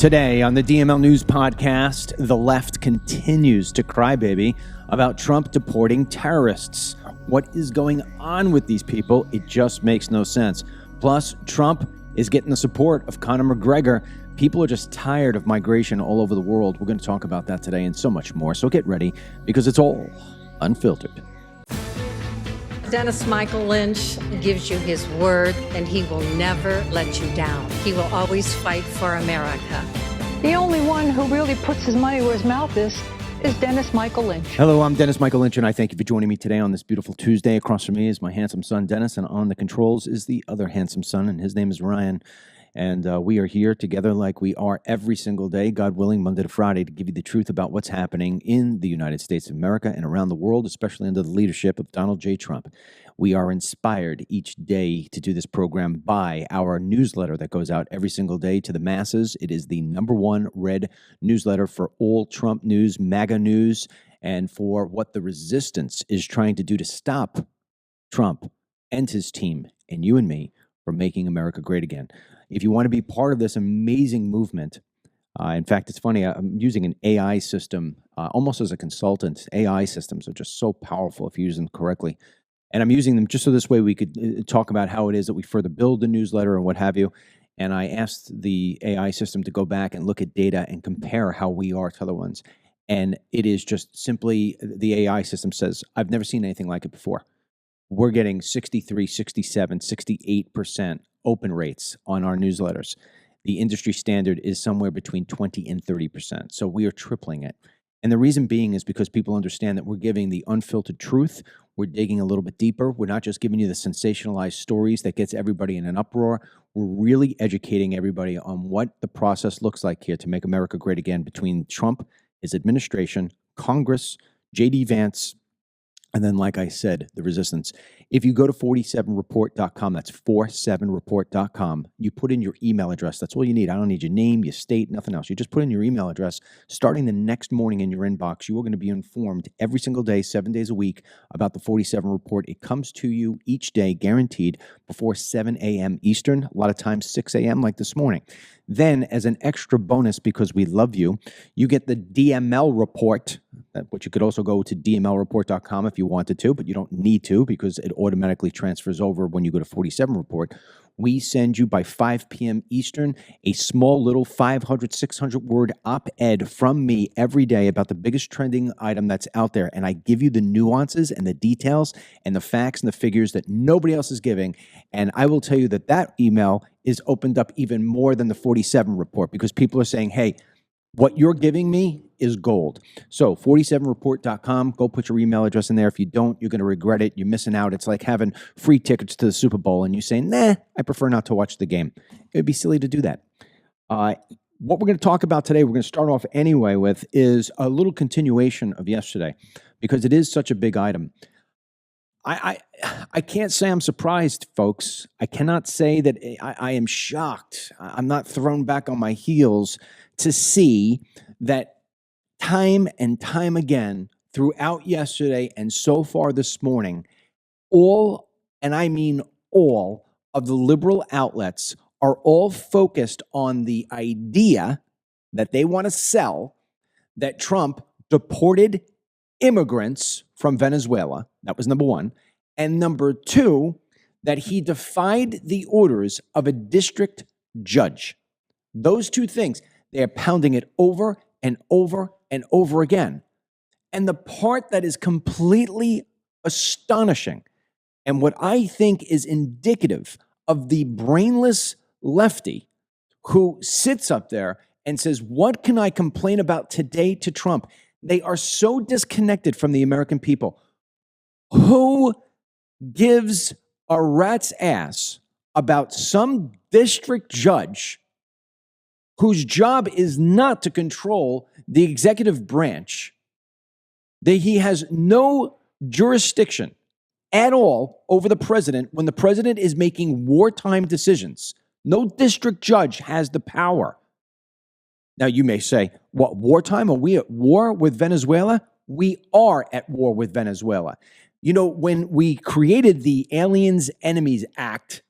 Today on the DML News Podcast, the left continues to crybaby about Trump deporting terrorists. What is going on with these people? It just makes no sense. Plus, Trump is getting the support of Conor McGregor. People are just tired of migration all over the world. We're going to talk about that today and so much more. So get ready because it's all unfiltered. Dennis Michael Lynch gives you his word, and he will never let you down. He will always fight for America. The only one who really puts his money where his mouth is Dennis Michael Lynch. Hello, I'm Dennis Michael Lynch, and I thank you for joining me today on this beautiful Tuesday. Across from me is my handsome son, Dennis, and on the controls is the other handsome son, and his name is Ryan. And we are here together like we are every single day, God willing, Monday to Friday, to give you the truth about what's happening in the United States of America and around the world, especially under the leadership of Donald J. Trump. We are inspired each day to do this program by our newsletter that goes out every single day to the masses. It is the #1 read newsletter for all Trump news, MAGA news, and for what the resistance is trying to do to stop Trump and his team and you and me from making America great again. If you want to be part of this amazing movement, in fact, it's funny, I'm using an AI system almost as a consultant. AI systems are just so powerful if you use them correctly. And I'm using them just so this way we could talk about how it is that we further build the newsletter and what have you. And I asked the AI system to go back and look at data and compare how we are to other ones. And it is just simply, the AI system says, I've never seen anything like it before. We're getting 63, 67, 68% open rates on our newsletters. The industry standard is somewhere between 20 and 30%. So we are tripling it. And the reason being is because people understand that we're giving the unfiltered truth. We're digging a little bit deeper. We're not just giving you the sensationalized stories that gets everybody in an uproar. We're really educating everybody on what the process looks like here to make America great again between Trump, his administration, Congress, J.D. Vance, and then, like I said, the resistance. If you go to 47report.com, that's 47report.com, you put in your email address. That's all you need. I don't need your name, your state, nothing else. You just put in your email address. Starting the next morning in your inbox, you are going to be informed every single day, 7 days a week, about the 47 Report. It comes to you each day, guaranteed, before 7 a.m. Eastern, a lot of times 6 a.m. like this morning. Then, as an extra bonus, because we love you, you get the DML report, which you could also go to dmlreport.com if you wanted to, but you don't need to because it automatically transfers over when you go to 47 Report. We send you by 5 p.m. Eastern a small little 500, 600-word op-ed from me every day about the biggest trending item that's out there. And I give you the nuances and the details and the facts and the figures that nobody else is giving. And I will tell you that that email is opened up even more than the 47 Report because people are saying, hey, what you're giving me is gold. So 47report.com, go put your email address in there. If you don't, you're going to regret it. You're missing out. It's like having free tickets to the Super Bowl and you say, nah, I prefer not to watch the game. It would be silly to do that. What we're going to talk about today, we're going to start off anyway with, is a little continuation of yesterday because it is such a big item. I can't say I'm surprised, folks. I cannot say that I am shocked. I'm not thrown back on my heels to see that time and time again throughout yesterday and so far this morning, all, and I mean all, of the liberal outlets are all focused on the idea that they want to sell that Trump deported immigrants from Venezuela. That was number one. And number two, that he defied the orders of a district judge. Those two things. They're pounding it over and over and over again. And the part that is completely astonishing and what I think is indicative of the brainless lefty who sits up there and says, what can I complain about today to Trump? They are so disconnected from the American people. Who gives a rat's ass about some district judge whose job is not to control the executive branch, that he has no jurisdiction at all over the president when the president is making wartime decisions? No district judge has the power. Now, you may say, what, wartime? Are we at war with Venezuela? We are at war with Venezuela. You know, when we created the Aliens Enemies Act,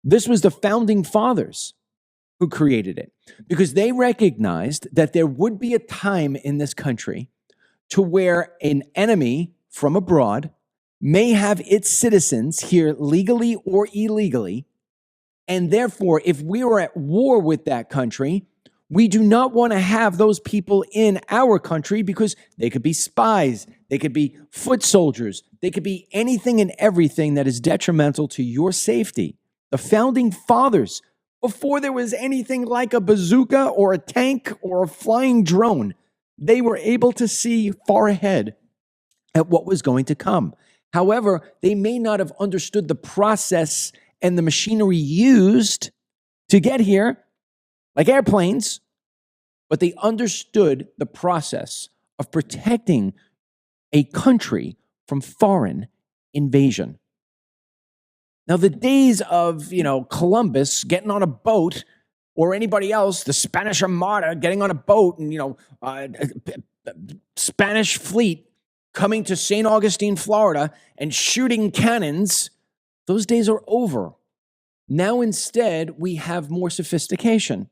this was the founding fathers who created it, because they recognized that there would be a time in this country to where an enemy from abroad may have its citizens here legally or illegally. And therefore, if we are at war with that country, we do not want to have those people in our country because they could be spies, they could be foot soldiers, they could be anything and everything that is detrimental to your safety. The founding fathers, before there was anything like a bazooka or a tank or a flying drone, they were able to see far ahead at what was going to come. However, they may not have understood the process and the machinery used to get here, like airplanes, but they understood the process of protecting a country from foreign invasion. Now, the days of, Columbus getting on a boat, or anybody else, the Spanish Armada getting on a boat, and, Spanish fleet coming to St. Augustine, Florida, and shooting cannons, those days are over. Now, instead, we have more sophistication.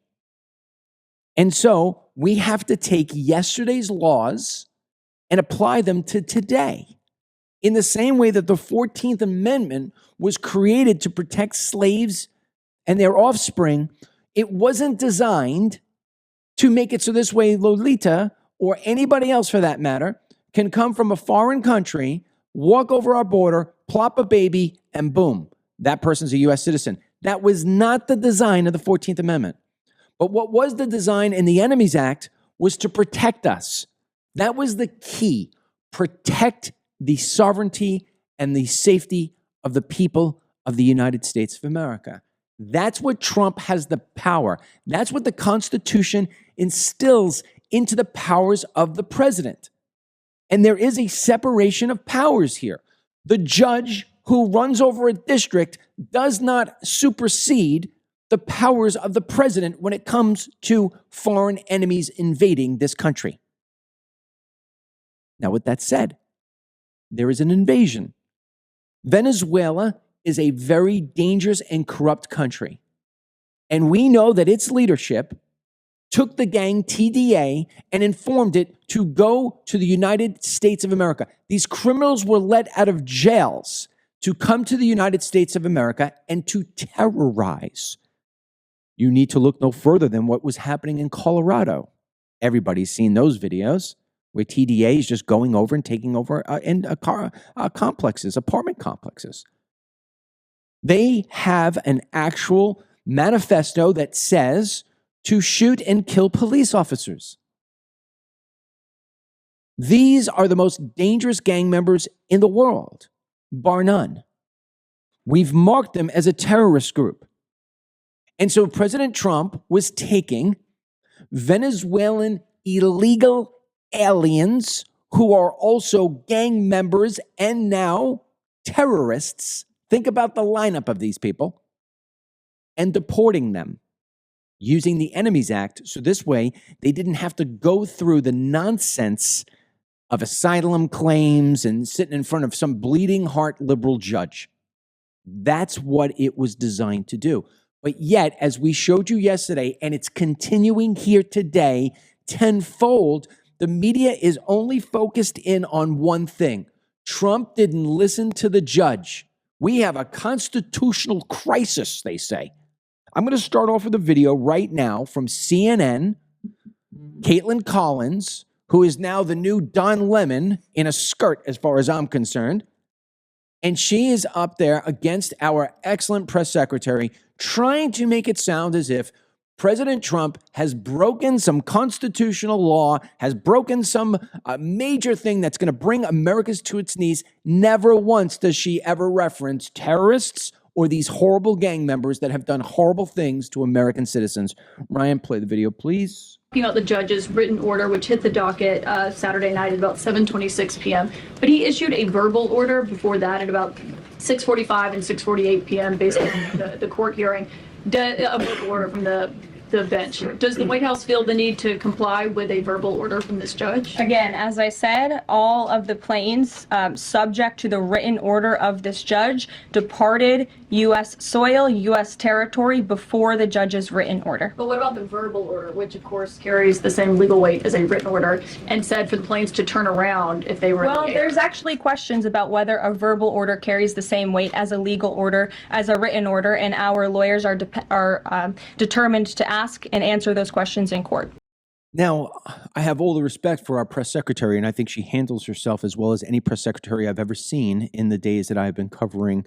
And so we have to take yesterday's laws and apply them to today. In the same way that the 14th Amendment was created to protect slaves and their offspring, it wasn't designed to make it so this way Lolita, or anybody else for that matter, can come from a foreign country, walk over our border, plop a baby, and boom, that person's a U.S. citizen. That was not the design of the 14th Amendment. But what was the design in the Enemies Act was to protect us. That was the key. Protect the sovereignty and the safety of the people of the United States of America. That's what Trump has the power. That's what the Constitution instills into the powers of the president. And there is a separation of powers here. The judge who runs over a district does not supersede the powers of the president when it comes to foreign enemies invading this country. Now, with that said, there is an invasion. Venezuela is a very dangerous and corrupt country. And we know that its leadership took the gang TDA and informed it to go to the United States of America. These criminals were let out of jails to come to the United States of America and to terrorize. You need to look no further than what was happening in Colorado. Everybody's seen those videos where TDA is just going over and taking over complexes, apartment complexes. They have an actual manifesto that says to shoot and kill police officers. These are the most dangerous gang members in the world, bar none. We've marked them as a terrorist group. And so President Trump was taking Venezuelan illegal aliens who are also gang members and now terrorists. Think about the lineup of these people, and deporting them using the Enemies Act. So this way, they didn't have to go through the nonsense of asylum claims and sitting in front of some bleeding heart liberal judge. That's what it was designed to do. But yet, as we showed you yesterday, and it's continuing here today, tenfold, the media is only focused in on one thing. Trump didn't listen to the judge. We have a constitutional crisis, they say. I'm going to start off with a video right now from CNN, Caitlin Collins, who is now the new Don Lemon in a skirt, as far as I'm concerned. And she is up there against our excellent press secretary, trying to make it sound as if President Trump has broken some constitutional law, has broken some major thing that's going to bring America to its knees. Never once does she ever reference terrorists or these horrible gang members that have done horrible things to American citizens. Ryan, play the video, please. About the judge's written order, which hit the docket Saturday night at about 7:26 p.m. But he issued a verbal order before that at about 6:45 and 6:48 p.m. based on the court hearing. A verbal order from the the bench. Does the White House feel the need to comply with a verbal order from this judge? Again, as I said, all of the planes subject to the written order of this judge departed U.S. soil, U.S. territory before the judge's written order. But what about the verbal order, which of course carries the same legal weight as a written order, and said for the planes to turn around if they were in Well, the air? there's actually questions about whether a verbal order carries the same weight as a legal order, as a written order, and our lawyers are determined to ask and answer those questions in court. Now, I have all the respect for our press secretary, and I think she handles herself as well as any press secretary I've ever seen in the days that I've been covering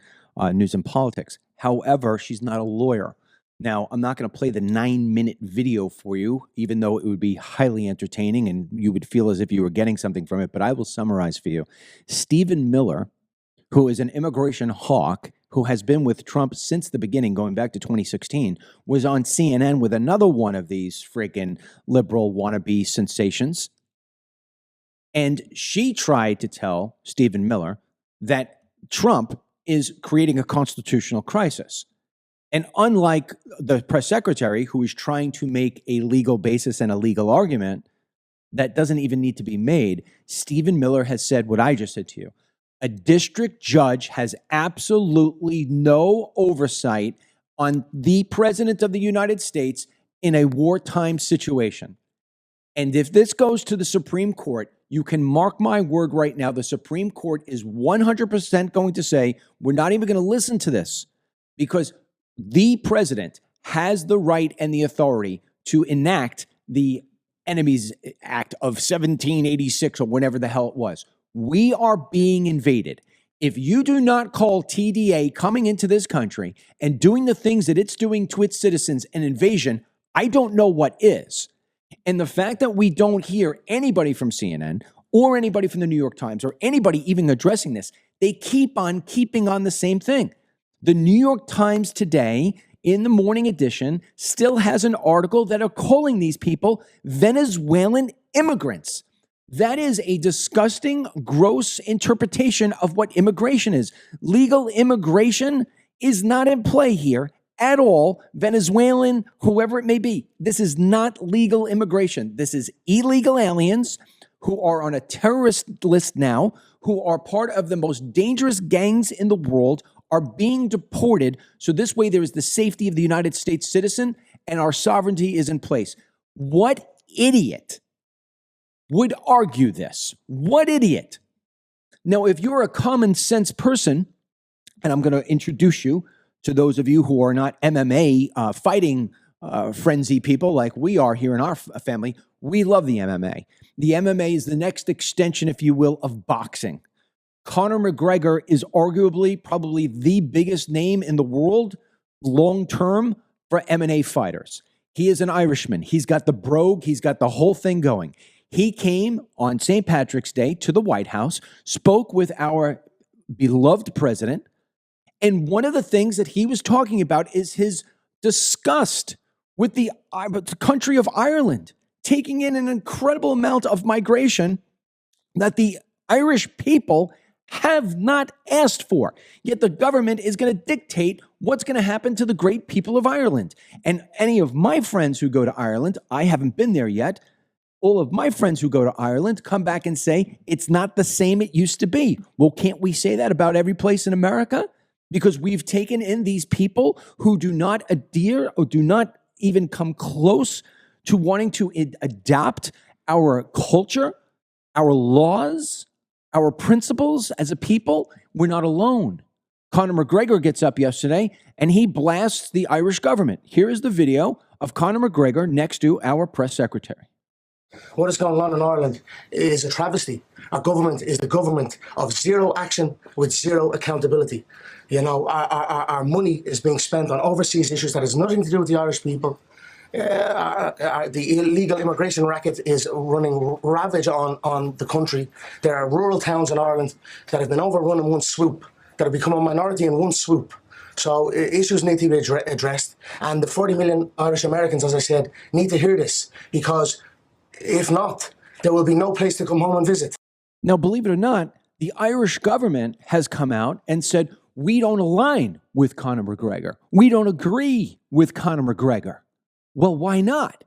news and politics. However, she's not a lawyer. Now, I'm not going to play the 9-minute video for you, even though it would be highly entertaining and you would feel as if you were getting something from it, but I will summarize for you. Stephen Miller, who is an immigration hawk, who has been with Trump since the beginning, going back to 2016, was on CNN with another one of these freaking liberal wannabe sensations. And she tried to tell Stephen Miller that Trump is creating a constitutional crisis. And unlike the press secretary, who is trying to make a legal basis and a legal argument that doesn't even need to be made, Stephen Miller has said what I just said to you. A district judge has absolutely no oversight on the president of the United States in a wartime situation. And if this goes to the Supreme Court, you can mark my word right now, the Supreme Court is 100% going to say, we're not even going to listen to this, because the president has the right and the authority to enact the Enemies Act of 1786 or whenever the hell it was. We are being invaded. If you do not call TDA coming into this country and doing the things that it's doing to its citizens an invasion, I don't know what is. And the fact that we don't hear anybody from CNN or anybody from the New York Times or anybody even addressing this, they keep on keeping on the same thing. The New York Times today, in the morning edition, still has an article that are calling these people Venezuelan immigrants. That is a disgusting, gross interpretation of what immigration is. Legal immigration is not in play here at all. Venezuelan, whoever it may be. This is not legal immigration. This is illegal aliens who are on a terrorist list now, who are part of the most dangerous gangs in the world, are being deported. So this way there is the safety of the United States citizen and our sovereignty is in place. What idiot would argue this? What idiot? Now, if you're a common sense person, and I'm going to introduce you to those of you who are not MMA fighting frenzy people like we are here in our family, we love the MMA. The MMA is the next extension, if you will, of boxing. Conor McGregor is arguably probably the biggest name in the world long-term for MMA fighters. He is an Irishman. He's got the brogue. He's got the whole thing going. He came on St. Patrick's Day to the White House, spoke with our beloved president, and one of the things that he was talking about is his disgust with the country of Ireland, taking in an incredible amount of migration that the Irish people have not asked for. Yet the government is going to dictate what's going to happen to the great people of Ireland. And any of my friends who go to Ireland, I haven't been there yet, all of my friends who go to Ireland come back and say, it's not the same it used to be. Well, can't we say that about every place in America? Because we've taken in these people who do not adhere or do not even come close to wanting to adopt our culture, our laws, our principles as a people. We're not alone. Conor McGregor gets up yesterday and he blasts the Irish government. Here is the video of Conor McGregor next to our press secretary. What is going on in Ireland is a travesty. Our government is the government of zero action with zero accountability. You know, our money is being spent on overseas issues that has nothing to do with the Irish people. The illegal immigration racket is running ravage on the country. There are rural towns in Ireland that have been overrun in one swoop, that have become a minority in one swoop. So issues need to be addressed. And the 40 million Irish Americans, as I said, need to hear this, because if not, there will be no place to come home and visit. Now, believe it or not, the Irish government has come out and said, we don't align with Conor McGregor. We don't agree with Conor McGregor. Well, why not?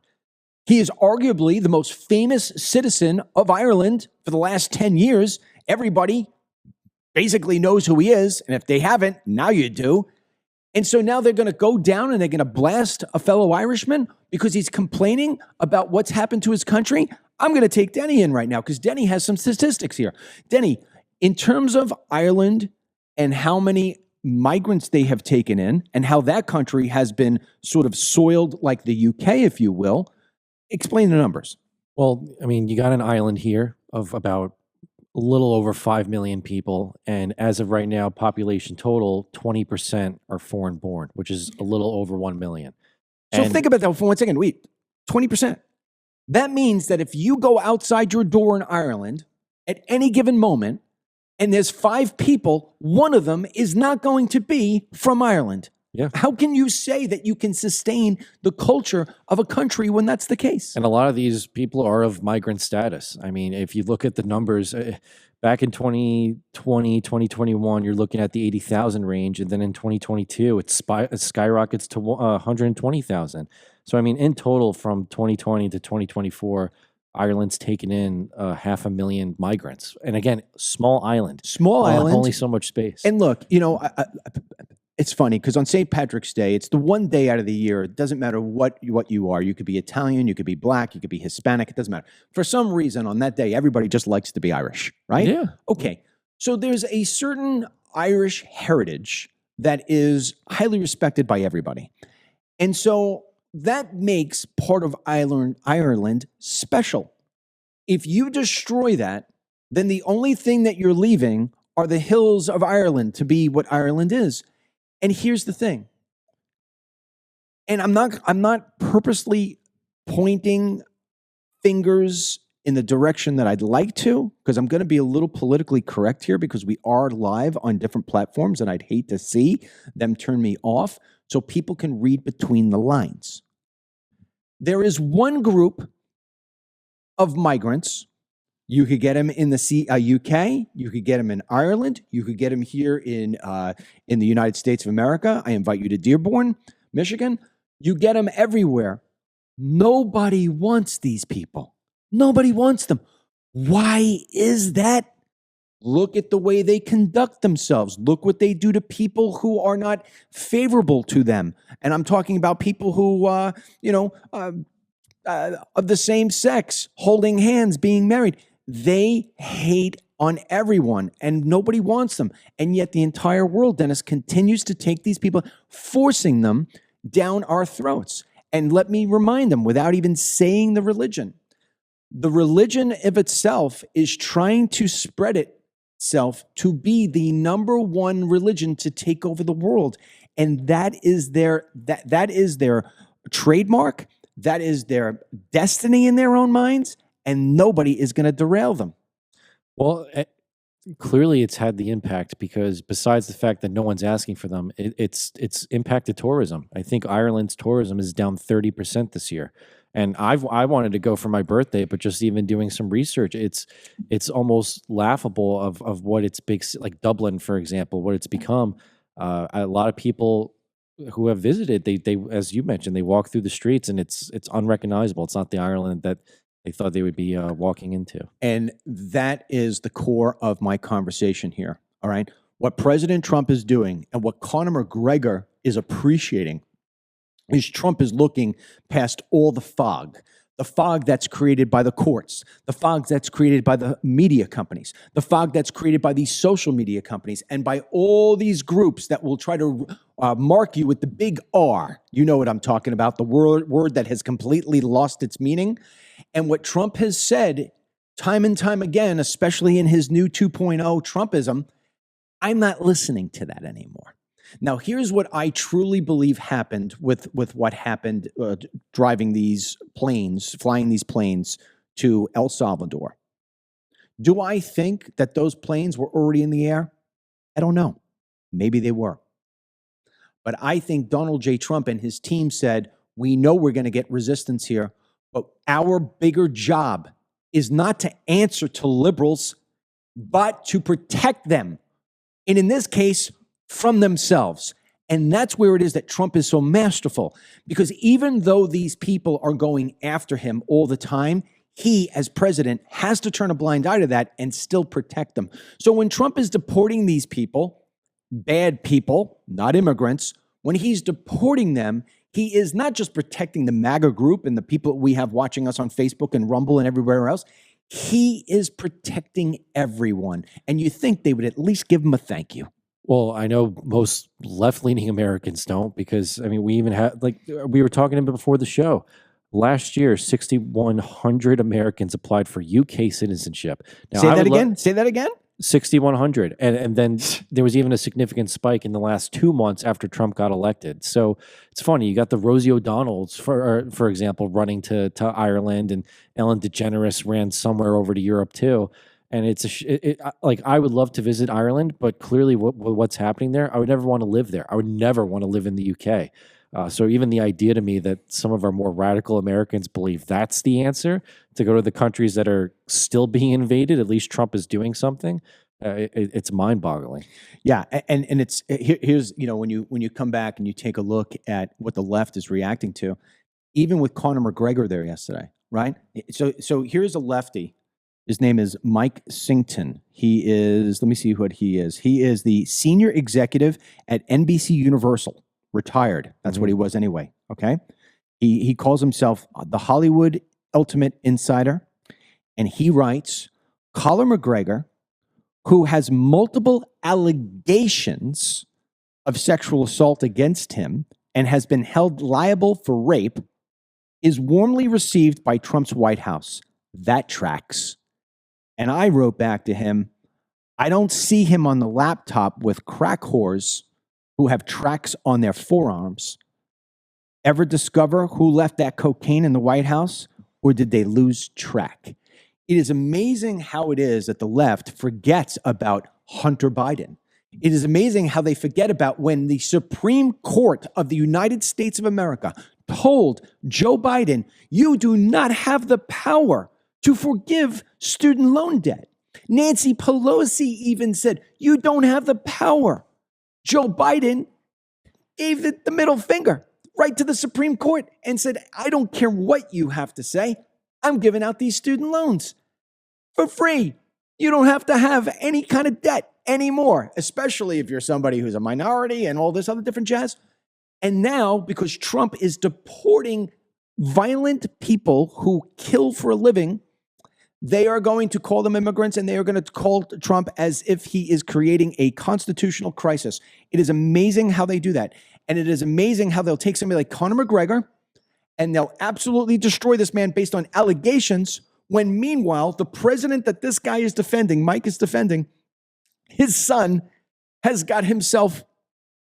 He is arguably the most famous citizen of Ireland for the last 10 years. Everybody basically knows who he is. And if they haven't, now you do. And so now they're going to go down and they're going to blast a fellow Irishman because he's complaining about what's happened to his country. I'm going to take Denny in right now because Denny has some statistics here. Denny, in terms of Ireland and how many migrants they have taken in and how that country has been sort of soiled like the UK, if you will, explain the numbers. Well, I mean, you got an island here of about a little over 5 million people. And as of right now, population total, 20% are foreign born, which is a little over 1 million. So think about that for 1 second. Wait, 20%. That means that if you go outside your door in Ireland at any given moment and there's 5 people, one of them is not going to be from Ireland. Yeah. How can you say that you can sustain the culture of a country when that's the case? And a lot of these people are of migrant status. I mean, if you look at the numbers, back in 2020, 2021, you're looking at the 80,000 range. And then in 2022, it skyrockets to 120,000. So, I mean, in total from 2020 to 2024, Ireland's taken in 500,000 migrants. And again, small island. Small island. Only so much space. And look, you know, it's funny because on St. Patrick's Day, it's the one day out of the year. It doesn't matter what you are. You could be Italian, you could be black, you could be Hispanic. It doesn't matter. For some reason, on that day, everybody just likes to be Irish, right? Yeah. Okay. So there's a certain Irish heritage that is highly respected by everybody. And so that makes part of Ireland special. If you destroy that, then the only thing that you're leaving are the hills of Ireland to be what Ireland is. And here's the thing. And I'm not purposely pointing fingers in the direction that I'd like to, because I'm going to be a little politically correct here because we are live on different platforms and I'd hate to see them turn me off so people can read between the lines. There is one group of migrants. You could get them in the UK. You could get them in Ireland. You could get them here in the United States of America. I invite you to Dearborn, Michigan. You get them everywhere. Nobody wants these people. Nobody wants them. Why is that? Look at the way they conduct themselves. Look what they do to people who are not favorable to them. And I'm talking about people who, of the same sex, holding hands, being married. They hate on everyone and nobody wants them. And yet the entire world, Dennis, continues to take these people, forcing them down our throats. And let me remind them, without even saying the religion of itself is trying to spread itself to be the number one religion to take over the world. And that is their trademark. That is their destiny in their own minds. And nobody is going to derail them. Well, clearly it's had the impact because besides the fact that no one's asking for them, it's impacted tourism. I think Ireland's tourism is down 30% this year. And I wanted to go for my birthday, but just even doing some research, it's almost laughable of what it's big, like Dublin, for example, what it's become. A lot of people who have visited, they as you mentioned, they walk through the streets and it's unrecognizable. It's not the Ireland that they thought they would be walking into. And that is the core of my conversation here, all right? What President Trump is doing and what Conor McGregor is appreciating is Trump is looking past all the fog that's created by the courts, the fog that's created by the media companies, the fog that's created by these social media companies, and by all these groups that will try to mark you with the big R. You know what I'm talking about, the word that has completely lost its meaning. And what Trump has said time and time again, especially in his new 2.0 Trumpism, I'm not listening to that anymore. Now, here's what I truly believe happened with what happened flying these planes to El Salvador. Do I think that those planes were already in the air? I don't know. Maybe they were. But I think Donald J. Trump and his team said, we know we're going to get resistance here, but our bigger job is not to answer to liberals, but to protect them. And in this case, from themselves. And that's where it is that Trump is so masterful, because even though these people are going after him all the time, he, as president, has to turn a blind eye to that and still protect them. So when Trump is deporting these people, bad people, not immigrants, when he's deporting them, he is not just protecting the MAGA group and the people we have watching us on Facebook and Rumble and everywhere else. He is protecting everyone. And you think they would at least give him a thank you. Well, I know most left-leaning Americans don't, because, I mean, we even had, like, we were talking about before the show. Last year, 6,100 Americans applied for UK citizenship. Now, Say that again? Say that again? 6,100. And then there was even a significant spike in the last 2 months after Trump got elected. So it's funny. You got the Rosie O'Donnells, for example, running to Ireland, and Ellen DeGeneres ran somewhere over to Europe too. And it's like, I would love to visit Ireland, but clearly what's happening there, I would never want to live there. I would never want to live in the UK. So even the idea to me that some of our more radical Americans believe that's the answer, to go to the countries that are still being invaded, at least Trump is doing something, it's mind-boggling. Yeah, and it's here's, you know, when you come back and you take a look at what the left is reacting to, even with Conor McGregor there yesterday, right? So here's a lefty. His name is Mike Singleton. He is, let me see what he is. He is the senior executive at NBC Universal, retired. That's what he was anyway, okay? He calls himself the Hollywood Ultimate Insider, and he writes, Conor McGregor, who has multiple allegations of sexual assault against him and has been held liable for rape, is warmly received by Trump's White House. That tracks. And I wrote back to him, I don't see him on the laptop with crack whores who have tracks on their forearms. Ever discover who left that cocaine in the White House, or did they lose track? It is amazing how it is that the left forgets about Hunter Biden. It is amazing how they forget about when the Supreme Court of the United States of America told Joe Biden, you do not have the power to forgive student loan debt. Nancy Pelosi even said, you don't have the power. Joe Biden gave the middle finger right to the Supreme Court and said, I don't care what you have to say. I'm giving out these student loans for free. You don't have to have any kind of debt anymore, especially if you're somebody who's a minority and all this other different jazz. And now, because Trump is deporting violent people who kill for a living, they are going to call them immigrants, and they are going to call Trump as if he is creating a constitutional crisis. It is amazing how they do that. And it is amazing how they'll take somebody like Conor McGregor and they'll absolutely destroy this man based on allegations, when meanwhile, the president that this guy is defending, Mike is defending, his son has got himself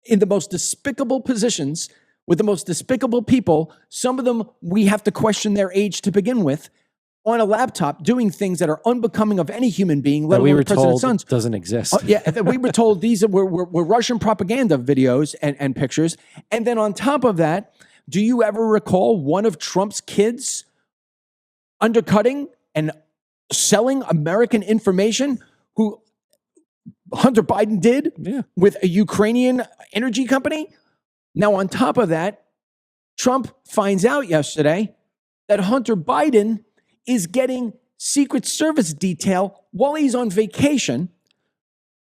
in the most despicable positions with the most despicable people. Some of them, we have to question their age to begin with, on a laptop doing things that are unbecoming of any human being, let alone the president's sons. Doesn't exist. We were told these were Russian propaganda videos and pictures. And then on top of that, do you ever recall one of Trump's kids undercutting and selling American information, who Hunter Biden did with a Ukrainian energy company? Now, on top of that, Trump finds out yesterday that Hunter Biden is getting Secret Service detail while he's on vacation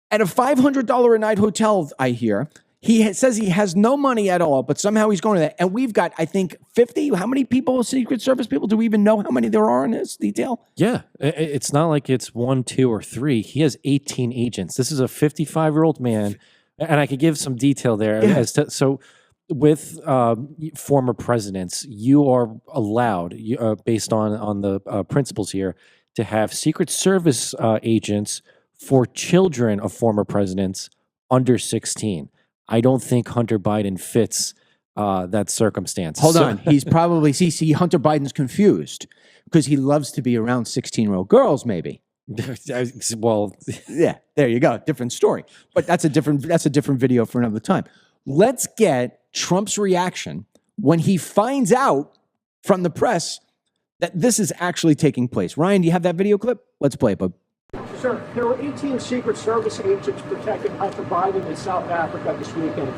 at a $500 a night hotel, I hear. He says he has no money at all, but somehow he's going to that. And we've got, I think, 50. How many people, Secret Service people, do we even know how many there are in this detail? Yeah. It's not like it's 1, 2, or 3. He has 18 agents. This is a 55-year-old man. And I could give some detail there. Yeah. So with former presidents, you are allowed, based on the principles here, to have Secret Service agents for children of former presidents under 16. I don't think Hunter Biden fits that circumstance. Hold on. He's probably, see, Hunter Biden's confused because he loves to be around 16-year-old girls, maybe. Well, yeah, there you go. Different story. But that's a different video for another time. Let's get Trump's reaction when he finds out from the press that this is actually taking place. Ryan, do you have that video clip? Let's play it, bud. Sir, there were 18 Secret Service agents protecting Hunter Biden in South Africa this weekend.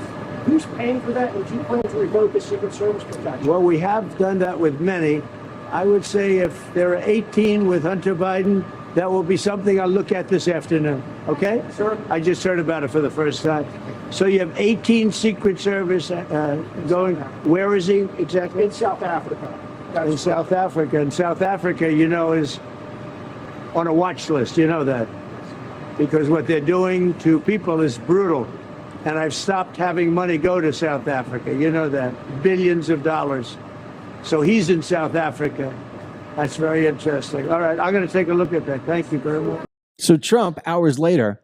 Who's paying for that, and do you plan to revoke the Secret Service protection? Well, we have done that with many. I would say if there are 18 with Hunter Biden, that will be something I'll look at this afternoon, okay? Sir? I just heard about it for the first time. So you have 18 Secret Service going, where is he exactly? In South Africa. In South Africa. And South Africa, you know, is on a watch list, you know that. Because what they're doing to people is brutal. And I've stopped having money go to South Africa, you know that. Billions of dollars. So he's in South Africa. That's very interesting. All right, I'm going to take a look at that. Thank you very much. So Trump, hours later,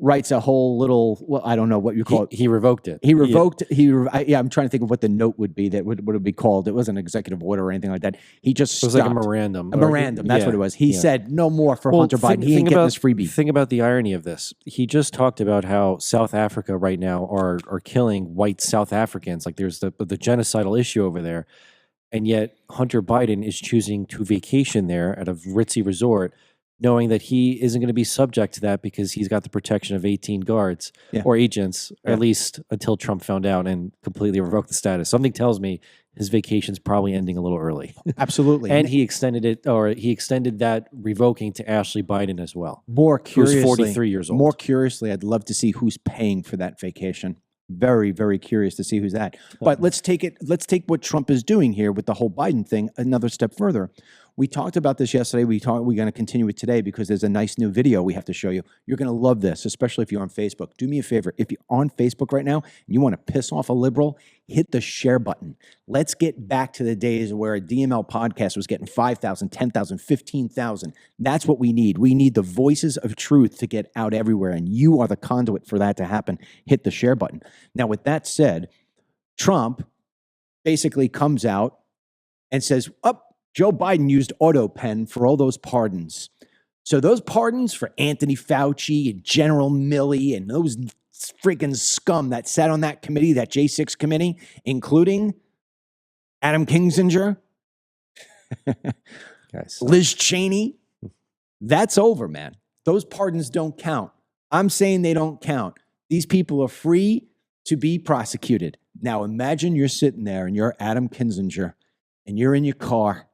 writes a whole little, well, I don't know what you call it. He revoked it. He revoked, I'm trying to think of what the note would be that would it be called. It wasn't an executive order or anything like that. He just stopped. It was like a memorandum. A memorandum, that's what it was. He said no more for Hunter Biden. He ain't getting this freebie. Think about the irony of this. He just talked about how South Africa right now are killing white South Africans. Like there's the genocidal issue over there. And yet Hunter Biden is choosing to vacation there at a ritzy resort, knowing that he isn't going to be subject to that because he's got the protection of 18 guards or agents, at least until Trump found out and completely revoked the status. Something tells me his vacation's probably ending a little early. Absolutely. And he extended that revoking to Ashley Biden as well. More curiously, who's 43 years old. More curiously, I'd love to see who's paying for that vacation. Very, very curious to see who's that. But let's take what Trump is doing here with the whole Biden thing another step further. We talked about this yesterday. We're going to continue it today because there's a nice new video we have to show you. You're going to love this, especially if you're on Facebook. Do me a favor. If you're on Facebook right now and you want to piss off a liberal, hit the share button. Let's get back to the days where a DML podcast was getting 5,000, 10,000, 15,000. That's what we need. We need the voices of truth to get out everywhere, and you are the conduit for that to happen. Hit the share button. Now, with that said, Trump basically comes out and says, Joe Biden used AutoPen for all those pardons. So those pardons for Anthony Fauci and General Milley and those freaking scum that sat on that committee, that J6 committee, including Adam Kizinger, Liz Cheney, that's over, man. Those pardons don't count. I'm saying they don't count. These people are free to be prosecuted. Now imagine you're sitting there and you're Adam Kizinger and you're in your car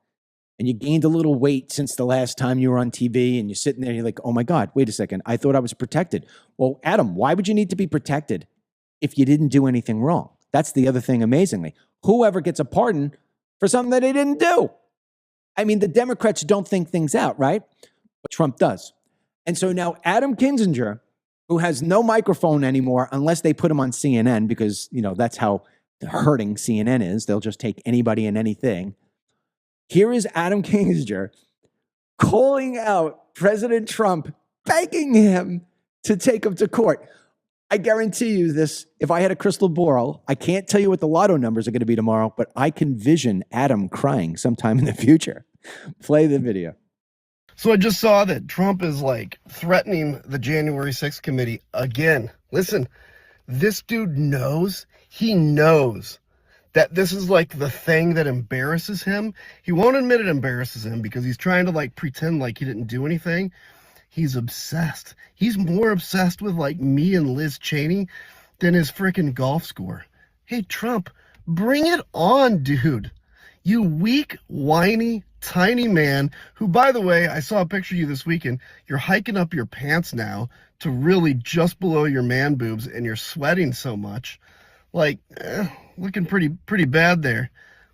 and you gained a little weight since the last time you were on TV, and you're sitting there and you're like, oh my God, wait a second. I thought I was protected. Well, Adam, why would you need to be protected if you didn't do anything wrong? That's the other thing, amazingly. Whoever gets a pardon for something that they didn't do. I mean, the Democrats don't think things out, right? But Trump does. And so now Adam Kizinger, who has no microphone anymore unless they put him on CNN, because, you know, that's how hurting CNN is. They'll just take anybody and anything. Here is Adam Kizinger calling out President Trump, begging him to take him to court. I guarantee you this, if I had a crystal ball, I can't tell you what the lotto numbers are going to be tomorrow, but I can vision Adam crying sometime in the future. Play the video. So I just saw that Trump is like threatening the January 6th committee again. Listen, this dude knows, he knows that this is like the thing that embarrasses him. He won't admit it embarrasses him because he's trying to like pretend like he didn't do anything. He's obsessed. He's more obsessed with like me and Liz Cheney than his freaking golf score. Hey, Trump, bring it on, dude. You weak, whiny, tiny man who, by the way, I saw a picture of you this weekend. You're hiking up your pants now to really just below your man boobs and you're sweating so much. Like, looking pretty bad there.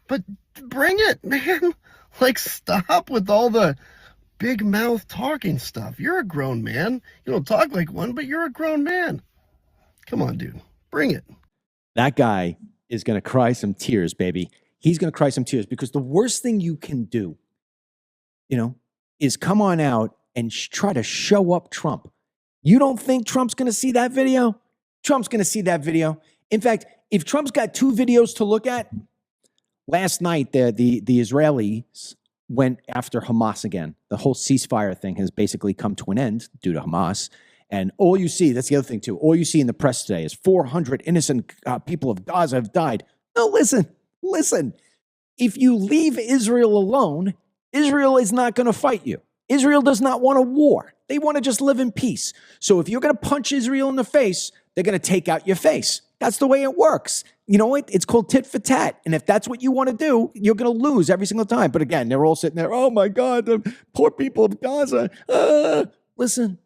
But bring it, man. Like, stop with all the big mouth talking stuff. You're a grown man. You don't talk like one, but you're a grown man. Come on, dude. Bring it. That guy is going to cry some tears, baby. He's going to cry some tears because the worst thing you can do, you know, is come on out and try to show up Trump. You don't think Trump's going to see that video? Trump's going to see that video. In fact, if Trump's got two videos to look at, last night the Israelis went after Hamas again. The whole ceasefire thing has basically come to an end due to Hamas. And all you see, that's the other thing too, all you see in the press today is 400 innocent people of Gaza have died. No, listen. If you leave Israel alone, Israel is not going to fight you. Israel does not want a war. They want to just live in peace. So if you're going to punch Israel in the face, they're going to take out your face. That's the way it works. You know what? It's called tit for tat. And if that's what you want to do, you're going to lose every single time. But again, they're all sitting there, oh my God, the poor people of Gaza. Listen,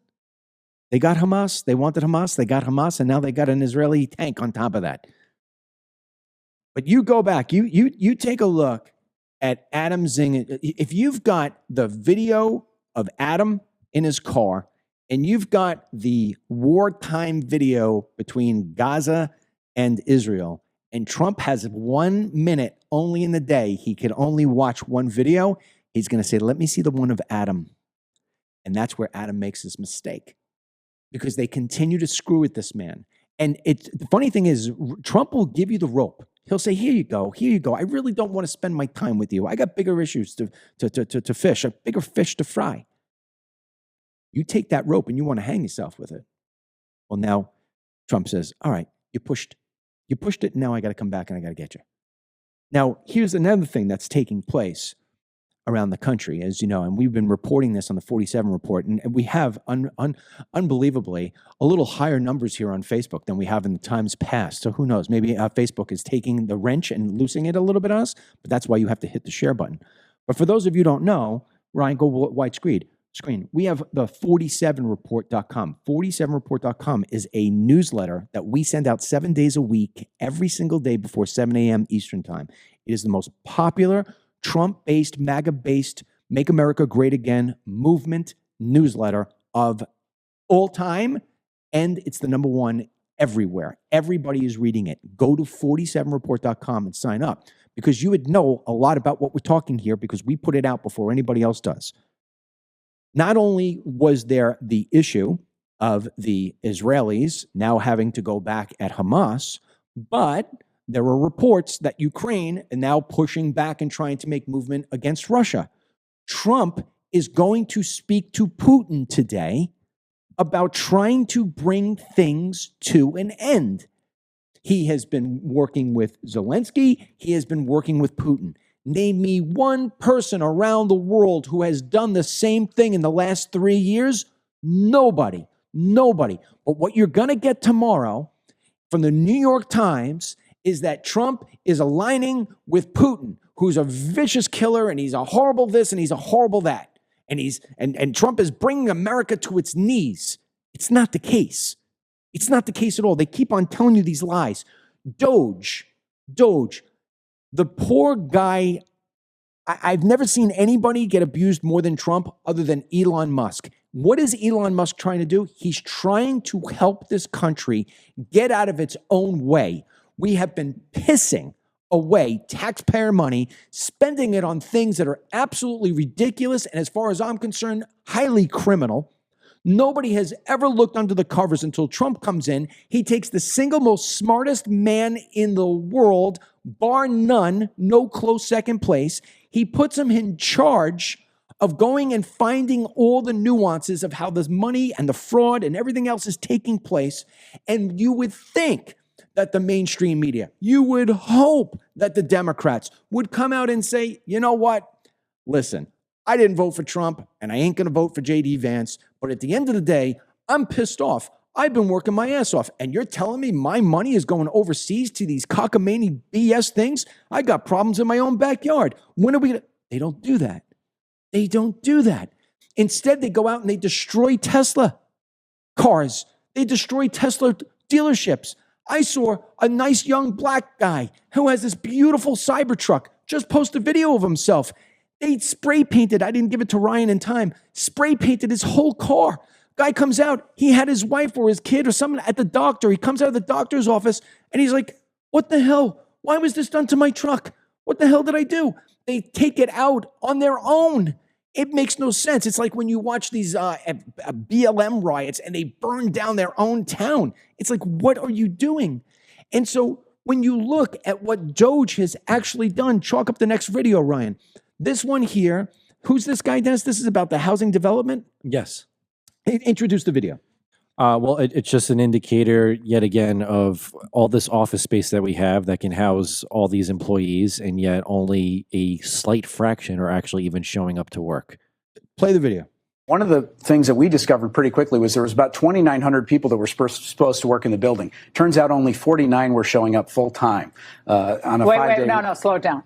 they got Hamas. They wanted Hamas. They got Hamas. And now they got an Israeli tank on top of that. But you go back, you take a look at Adam Zing. If you've got the video of Adam in his car, and you've got the wartime video between Gaza and Israel, and Trump has 1 minute only in the day, he could only watch one video, he's going to say, let me see the one of Adam. And that's where Adam makes his mistake, because they continue to screw with this man. And the funny thing is, Trump will give you the rope. He'll say, here you go. I really don't want to spend my time with you. I got bigger issues to fish, bigger fish to fry. You take that rope and you want to hang yourself with it. Well, now Trump says, all right, you pushed it. Now I got to come back and I got to get you. Now, here's another thing that's taking place around the country, as you know, and we've been reporting this on the 47 report, and we have unbelievably a little higher numbers here on Facebook than we have in the times past. So who knows? Maybe Facebook is taking the wrench and loosening it a little bit on us, but that's why you have to hit the share button. But for those of you who don't know, Ryan, go white screen. We have the 47report.com. 47report.com is a newsletter that we send out 7 days a week, every single day before 7 a.m. Eastern time. It is the most popular Trump-based, MAGA-based, Make America Great Again movement newsletter of all time, and it's the number one everywhere. Everybody is reading it. Go to 47report.com and sign up, because you would know a lot about what we're talking here, because we put it out before anybody else does. Not only was there the issue of the Israelis now having to go back at Hamas, but there were reports that Ukraine is now pushing back and trying to make movement against Russia. Trump is going to speak to Putin today about trying to bring things to an end. He has been working with Zelensky. He has been working with Putin. Name me one person around the world who has done the same thing in the last 3 years. Nobody. But what you're going to get tomorrow from the New York Times is that Trump is aligning with Putin, who's a vicious killer, and he's a horrible this and he's a horrible that. And Trump is bringing America to its knees. It's not the case. It's not the case at all. They keep on telling you these lies. DOGE. The poor guy, I've never seen anybody get abused more than Trump other than Elon Musk. What is Elon Musk trying to do? He's trying to help this country get out of its own way. We have been pissing away taxpayer money, spending it on things that are absolutely ridiculous and, as far as I'm concerned, highly criminal. Nobody has ever looked under the covers until Trump comes in. He takes the single most smartest man in the world, bar none, no close second place. He puts him in charge of going and finding all the nuances of how this money and the fraud and everything else is taking place. And you would think that the mainstream media, you would hope that the Democrats would come out and say, you know what? Listen, I didn't vote for Trump, and I ain't going to vote for J.D. Vance. But at the end of the day, I'm pissed off. I've been working my ass off, and you're telling me my money is going overseas to these cockamamie BS things? I got problems in my own backyard. When are we going to? They don't do that. They don't do that. Instead, they go out and they destroy Tesla cars. They destroy Tesla dealerships. I saw a nice young black guy who has this beautiful Cybertruck just post a video of himself. They spray painted, I didn't give it to Ryan in time, spray painted his whole car. Guy comes out, he had his wife or his kid or someone at the doctor. He comes out of the doctor's office and he's like, what the hell? Why was this done to my truck? What the hell did I do? They take it out on their own. It makes no sense. It's like when you watch these BLM riots and they burn down their own town. It's like, what are you doing? And so when you look at what DOGE has actually done, chalk up the next video, Ryan. This one here, who's this guy, Dennis? This is about the housing development? Yes. Introduce the video. Well, it's just an indicator, yet again, of all this office space that we have that can house all these employees, and yet only a slight fraction are actually even showing up to work. Play the video. One of the things that we discovered pretty quickly was there was about 2,900 people that were supposed to work in the building. Turns out only 49 were showing up full time on a 5-day. Wait, no, slow it down.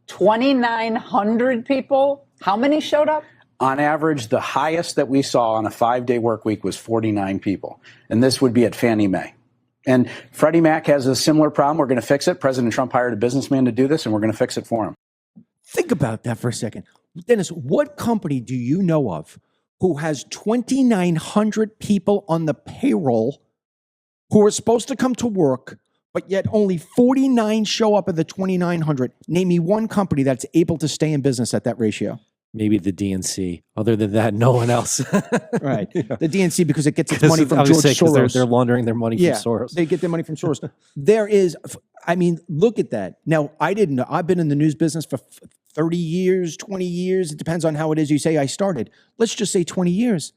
2,900 people? How many showed up? On average, the highest that we saw on a 5-day work week was 49 people. And this would be at Fannie Mae. And Freddie Mac has a similar problem. We're going to fix it. President Trump hired a businessman to do this, and we're going to fix it for him. Think about that for a second. Dennis, what company do you know of who has 2,900 people on the payroll who are supposed to come to work, but yet only 49 show up of the 2,900? Name me one company that's able to stay in business at that ratio. Maybe the DNC. Other than that, no one else. Right. The DNC, because it gets its money from George Soros. They're laundering their money from Soros. They get their money from Soros. There is, I mean, look at that. Now, I didn't know. I've been in the news business for 30 years, 20 years. It depends on how it is you say I started. Let's just say 20 years.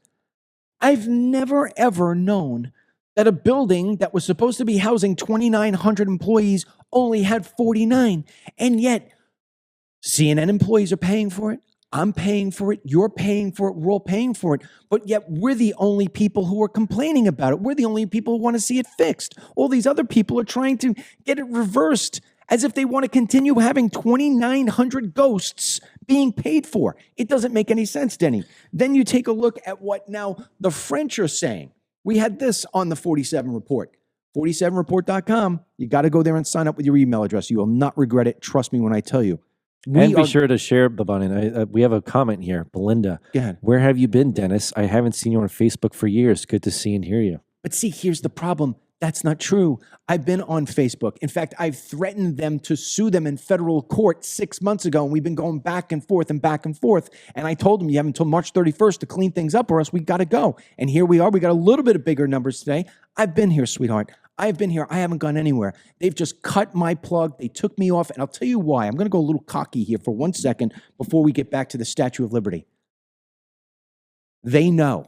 I've never, ever known that a building that was supposed to be housing 2,900 employees only had 49. And yet, CNN employees are paying for it. I'm paying for it. You're paying for it. We're all paying for it. But yet we're the only people who are complaining about it. We're the only people who want to see it fixed. All these other people are trying to get it reversed as if they want to continue having 2,900 ghosts being paid for. It doesn't make any sense, Denny. Then you take a look at what now the French are saying. We had this on the 47 Report. 47report.com. You got to go there and sign up with your email address. You will not regret it. Trust me when I tell you. And be sure to share, Babani. We have a comment here. Belinda, go ahead. Where have you been, Dennis? I haven't seen you on Facebook for years. Good to see and hear you. But see, here's the problem. That's not true. I've been on Facebook. In fact, I've threatened them to sue them in federal court 6 months ago, and we've been going back and forth and back and forth. And I told them, you have until March 31st to clean things up, or else we got to go. And here we are. We got a little bit of bigger numbers today. I've been here, sweetheart. I've been here. I haven't gone anywhere. They've just cut my plug. They took me off. And I'll tell you why. I'm going to go a little cocky here for 1 second before we get back to the Statue of Liberty. They know.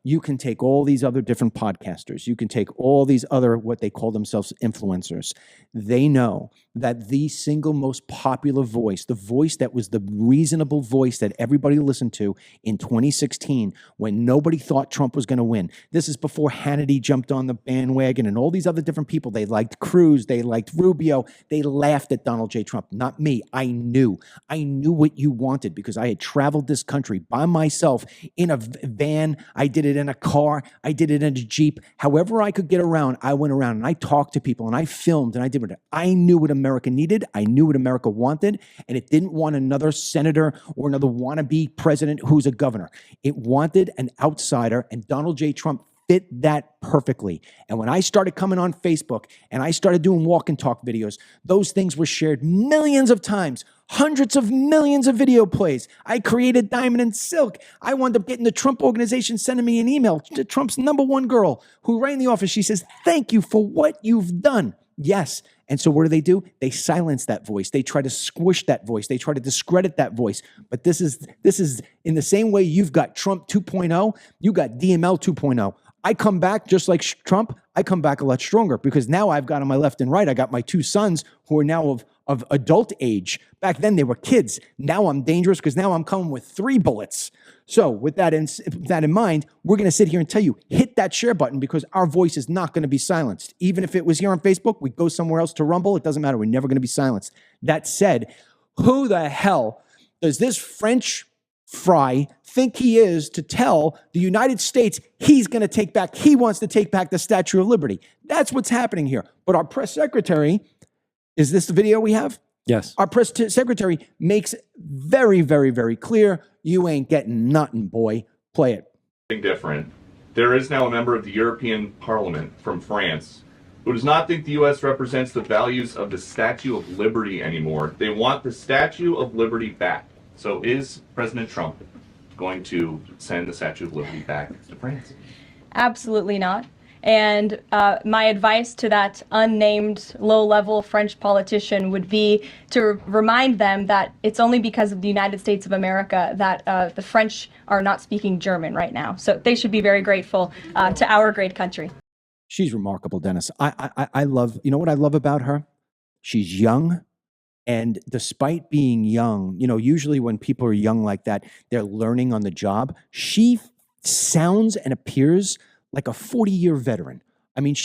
You can take all these other different podcasters. You can take all these other, what they call themselves, influencers. They know that the single most popular voice, the voice that was the reasonable voice that everybody listened to in 2016 when nobody thought Trump was going to win. This is before Hannity jumped on the bandwagon and all these other different people. They liked Cruz. They liked Rubio. They laughed at Donald J. Trump. Not me. I knew what you wanted because I had traveled this country by myself in a van. I did it in a car. I did it in a Jeep. However I could get around, I went around and I talked to people and I filmed and I did what I knew what America needed. I knew what America wanted, and it didn't want another senator or another wannabe president who's a governor. It wanted an outsider, and Donald J. Trump fit that perfectly. And when I started coming on Facebook and I started doing walk and talk videos, those things were shared millions of times, hundreds of millions of video plays. I created Diamond and Silk. I wound up getting the Trump organization sending me an email to Trump's #1 girl who right in the office. She says, "Thank you for what you've done." Yes. And so what do? They silence that voice. They try to squish that voice. They try to discredit that voice. But this is in the same way you've got Trump 2.0, you got DML 2.0. I come back just like Trump. I come back a lot stronger because now I've got on my left and right, I got my 2 sons who are now of adult age. Back then they were kids. Now I'm dangerous because now I'm coming with 3 bullets. So with that in mind, we're going to sit here and tell you, hit that share button because our voice is not going to be silenced. Even if it was here on Facebook, we'd go somewhere else to Rumble. It doesn't matter. We're never going to be silenced. That said, who the hell does this French fry think he is to tell the United States he wants to take back the Statue of Liberty? That's what's happening here. But our press secretary, is this the video we have? Yes. Our press secretary makes very, very, very clear, you ain't getting nothing, boy. Play it. Different. There is now a member of the European Parliament from France who does not think the U.S. represents the values of the Statue of Liberty anymore. They want the Statue of Liberty back. So is President Trump going to send the Statue of Liberty back to France? Absolutely not. And my advice to that unnamed low-level French politician would be to remind them that it's only because of the United States of America that the French are not speaking German right now. So they should be very grateful to our great country. She's remarkable, Dennis. I love, you know what I love about her? She's young. And despite being young, usually when people are young like that, they're learning on the job. She sounds and appears like a 40-year veteran. I mean,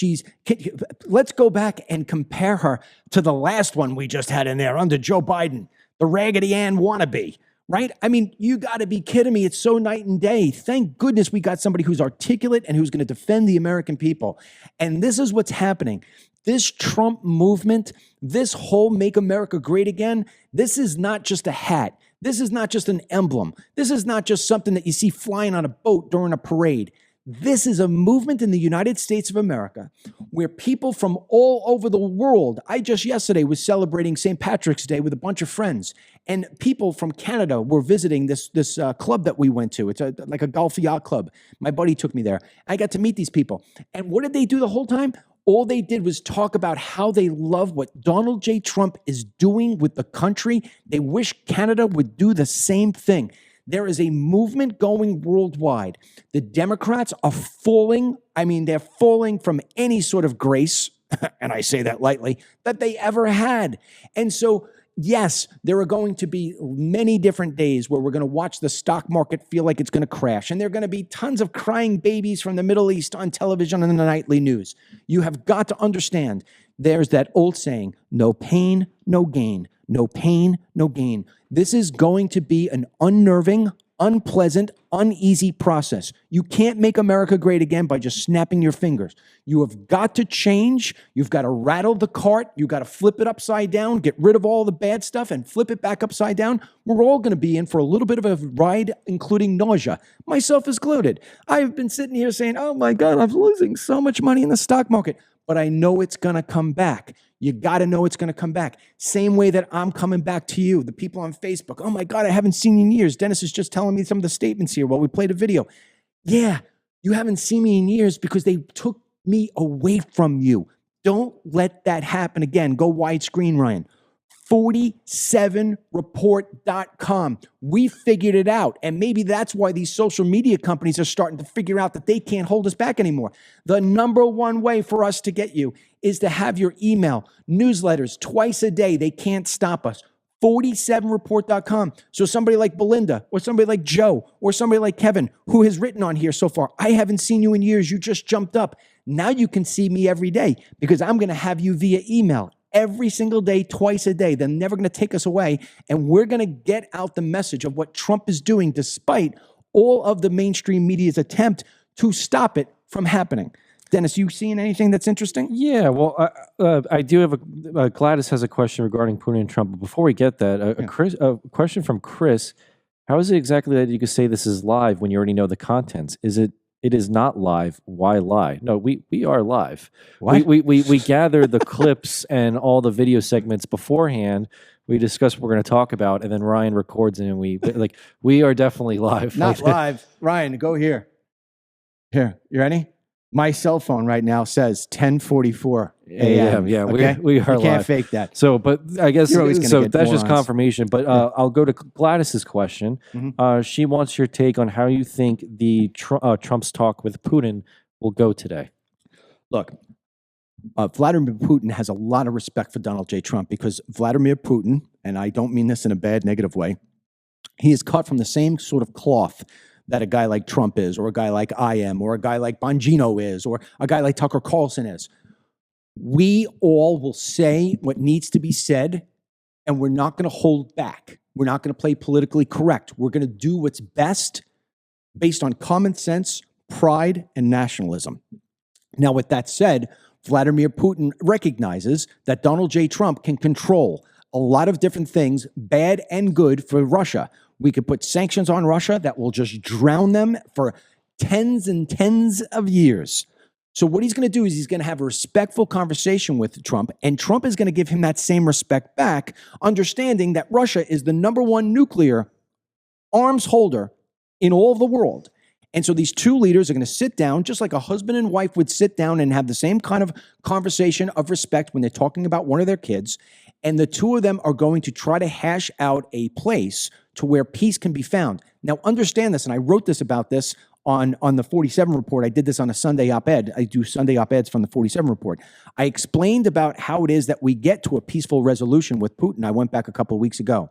let's go back and compare her to the last one we just had in there under Joe Biden, the Raggedy Ann wannabe, right? I mean, you got to be kidding me. It's so night and day. Thank goodness we got somebody who's articulate and who's going to defend the American people. And this is what's happening. This Trump movement, this whole Make America Great Again, this is not just a hat. This is not just an emblem. This is not just something that you see flying on a boat during a parade. This is a movement in the United States of America where people from all over the world, I just yesterday was celebrating St. Patrick's Day with a bunch of friends, and people from Canada were visiting this club that we went to. It's like a golf yacht club. My buddy took me there. I got to meet these people. And what did they do the whole time? All they did was talk about how they love what Donald J. Trump is doing with the country. They wish Canada would do the same thing. There is a movement going worldwide. The Democrats are falling. I mean, they're falling from any sort of grace, and I say that lightly, that they ever had. And so, yes, there are going to be many different days where we're going to watch the stock market feel like it's going to crash. And there are going to be tons of crying babies from the Middle East on television and in the nightly news. You have got to understand, there's that old saying, no pain, no gain. No pain, no gain. This is going to be an unnerving, unpleasant, uneasy process. You can't make America great again by just snapping your fingers. You have got to change. You've got to rattle the cart. You've got to flip it upside down, get rid of all the bad stuff and flip it back upside down. We're all going to be in for a little bit of a ride, including nausea, myself included. I've been sitting here saying, oh my God, I'm losing so much money in the stock market, but I know it's going to come back. You got to know it's going to come back. Same way that I'm coming back to you, the people on Facebook. Oh my God, I haven't seen you in years. Dennis is just telling me some of the statements here while we played a video. Yeah, you haven't seen me in years because they took me away from you. Don't let that happen again. Go widescreen, Ryan. 47report.com. We figured it out. And maybe that's why these social media companies are starting to figure out that they can't hold us back anymore. The number one way for us to get you is to have your email, newsletters twice a day. They can't stop us. 47report.com. So somebody like Belinda or somebody like Joe or somebody like Kevin who has written on here so far, I haven't seen you in years. You just jumped up. Now you can see me every day because I'm going to have you via email. Every single day, twice a day. They're never going to take us away. And we're going to get out the message of what Trump is doing, despite all of the mainstream media's attempt to stop it from happening. Dennis, you seeing anything that's interesting? Yeah, well, I do have Gladys has a question regarding Putin and Trump. But before we get that, a question from Chris. How is it exactly that you could say this is live when you already know the contents? It is not live. Why lie? No, we are live. What? We gather the clips and all the video segments beforehand. We discuss what we're going to talk about, and then Ryan records it, and we are definitely live. Not live. Ryan, go here. Here, you ready? My cell phone right now says 10:44 a.m. Yeah, okay? we are You can't live. fake that. So, but I guess You're always gonna so. get That's just morons. confirmation. But I'll go to Gladys's question. She wants your take on how you think the Trump's talk with Putin will go today. Look, Vladimir Putin has a lot of respect for Donald J. Trump because Vladimir Putin, and I don't mean this in a bad, negative way, he is cut from the same sort of cloth that a guy like Trump is, or a guy like I am, or a guy like Bongino is, or a guy like Tucker Carlson is. We all will say what needs to be said, and we're not going to hold back. We're not going to play politically correct. We're going to do what's best based on common sense, pride, and nationalism. Now, with that said, Vladimir Putin recognizes that Donald J. Trump can control a lot of different things, bad and good, for Russia. We could put sanctions on Russia that will just drown them for tens and tens of years. So what he's going to do is he's going to have a respectful conversation with Trump, and Trump is going to give him that same respect back, understanding that Russia is the number one nuclear arms holder in all of the world. And so these two leaders are going to sit down, just like a husband and wife would sit down and have the same kind of conversation of respect when they're talking about one of their kids. And the two of them are going to try to hash out a place to where peace can be found. Now, understand this, and I wrote this about this on the 47 report. I did this on a Sunday op-ed. I do Sunday op-eds from the 47 report. I explained about how it is that we get to a peaceful resolution with Putin. I went back a couple of weeks ago.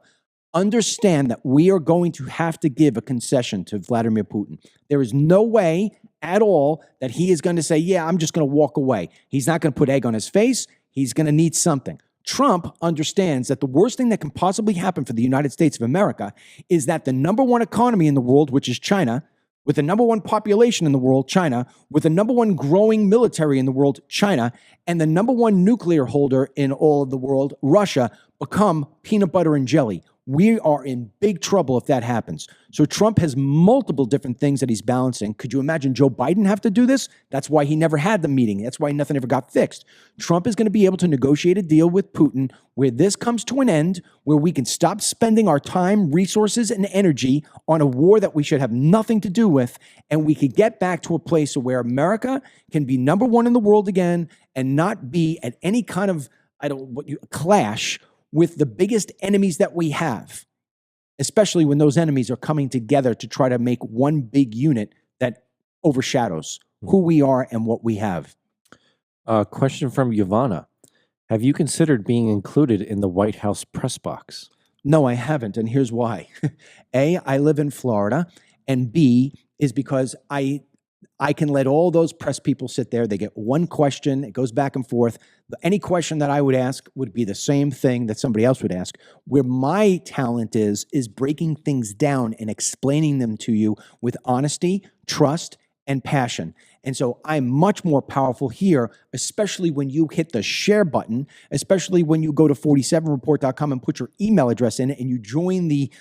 Understand that we are going to have to give a concession to Vladimir Putin. There is no way at all that he is going to say, yeah, I'm just going to walk away. He's not going to put egg on his face. He's going to need something. Trump understands that the worst thing that can possibly happen for the United States of America is that the number one economy in the world, which is China, with the number one population in the world, China, with the number one growing military in the world, China, and the number one nuclear holder in all of the world, Russia, become peanut butter and jelly. We are in big trouble if that happens. So Trump has multiple different things that he's balancing. Could you imagine Joe Biden have to do this? That's why he never had the meeting. That's why nothing ever got fixed. Trump is going to be able to negotiate a deal with Putin where this comes to an end, where we can stop spending our time, resources, and energy on a war that we should have nothing to do with, and we could get back to a place where America can be number one in the world again and not be at any kind of, clash with the biggest enemies that we have, especially when those enemies are coming together to try to make one big unit that overshadows who we are and what we have. Question from Yvonne. Have you considered being included in the White House press box? No, I haven't, and here's why. A, I live in Florida, and B, is because I can let all those press people sit there. They get one question. It goes back and forth. Any question that I would ask would be the same thing that somebody else would ask. Where my talent is breaking things down and explaining them to you with honesty, trust, and passion. And so I'm much more powerful here, especially when you hit the share button, especially when you go to 47report.com and put your email address in it and you join the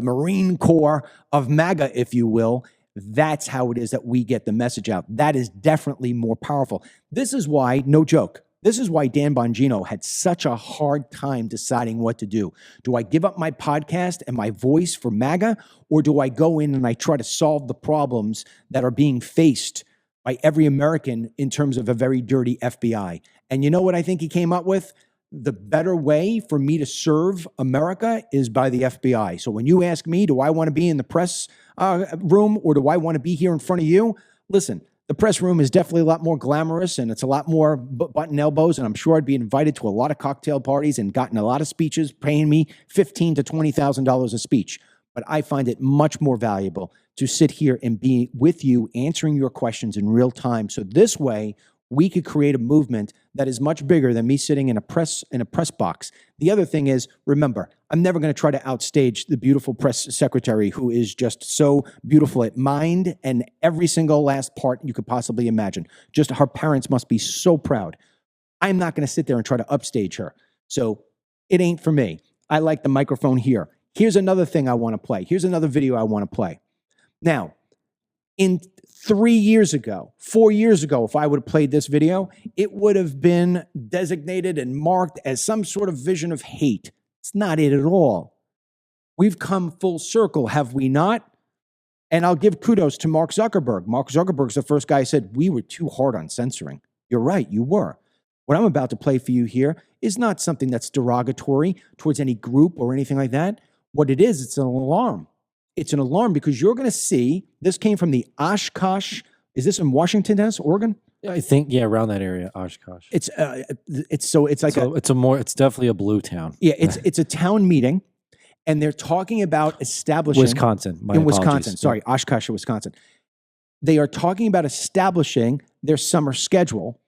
Marine Corps of MAGA, if you will. That's how it is that we get the message out. That is definitely more powerful. This is why, no joke, this is why Dan Bongino had such a hard time deciding what to do. Do I give up my podcast and my voice for MAGA, or do I go in and I try to solve the problems that are being faced by every American in terms of a very dirty FBI? And you know what I think he came up with? The better way for me to serve America is by the FBI. So when you ask me, do I want to be in the press room or do I want to be here in front of you? Listen, the press room is definitely a lot more glamorous and it's a lot more button elbows. And I'm sure I'd be invited to a lot of cocktail parties and gotten a lot of speeches paying me $15,000 to $20,000 a speech. But I find it much more valuable to sit here and be with you, answering your questions in real time. So this way, we could create a movement that is much bigger than me sitting in a press box. The other thing is, remember, I'm never going to try to outstage the beautiful press secretary who is just so beautiful at mind and every single last part you could possibly imagine. Just her parents must be so proud. I'm not going to sit there and try to upstage her. So it ain't for me. I like the microphone here. Here's another thing I want to play. Here's another video I want to play. Now, in 3 years ago, 4 years ago, if I would have played this video, it would have been designated and marked as some sort of vision of hate. It's not it at all. We've come full circle, have we not? And I'll give kudos to Mark Zuckerberg. Mark Zuckerberg's the first guy who said, we were too hard on censoring. You're right, you were. What I'm about to play for you here is not something that's derogatory towards any group or anything like that. What it is, it's an alarm. It's an alarm because you're going to see, this came from the Oshkosh. Is this in Washington, Dennis, Oregon? I think, yeah, around that area, Oshkosh. It's definitely a blue town. Yeah, it's a town meeting, and they're talking about establishing Wisconsin. Wisconsin. Sorry, Oshkosh, Wisconsin. They are talking about establishing their summer schedule,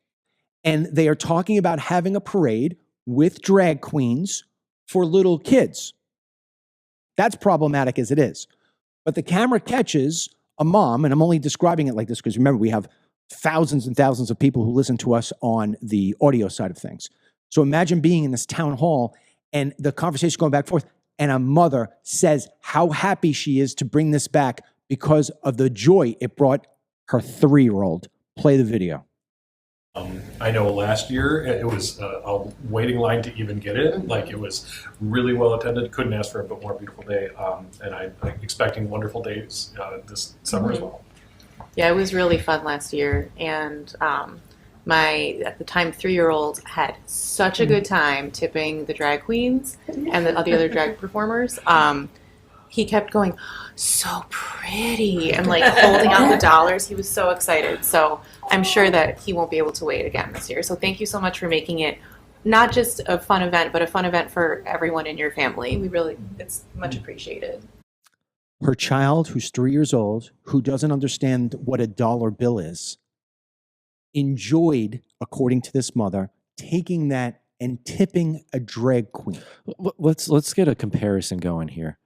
and they are talking about having a parade with drag queens for little kids. That's problematic as it is. But the camera catches a mom, and I'm only describing it like this because remember, we have thousands and thousands of people who listen to us on the audio side of things. So imagine being in this town hall and the conversation going back and forth, and a mother says how happy she is to bring this back because of the joy it brought her 3-year-old. Play the video. I know last year it was a waiting line to even get in. Like, it was really well attended. Couldn't ask for a more beautiful day. And I'm expecting wonderful days this summer as well. Yeah, it was really fun last year. And my, at the time, 3-year-old had such a good time tipping the drag queens and the other drag performers. he kept going, so pretty, and like holding out the dollars. He was so excited. So I'm sure that he won't be able to wait again this year. So thank you so much for making it not just a fun event, but a fun event for everyone in your family. It's much appreciated. Her child, who's 3 years old, who doesn't understand what a dollar bill is, enjoyed, according to this mother, taking that and tipping a drag queen. Let's get a comparison going here.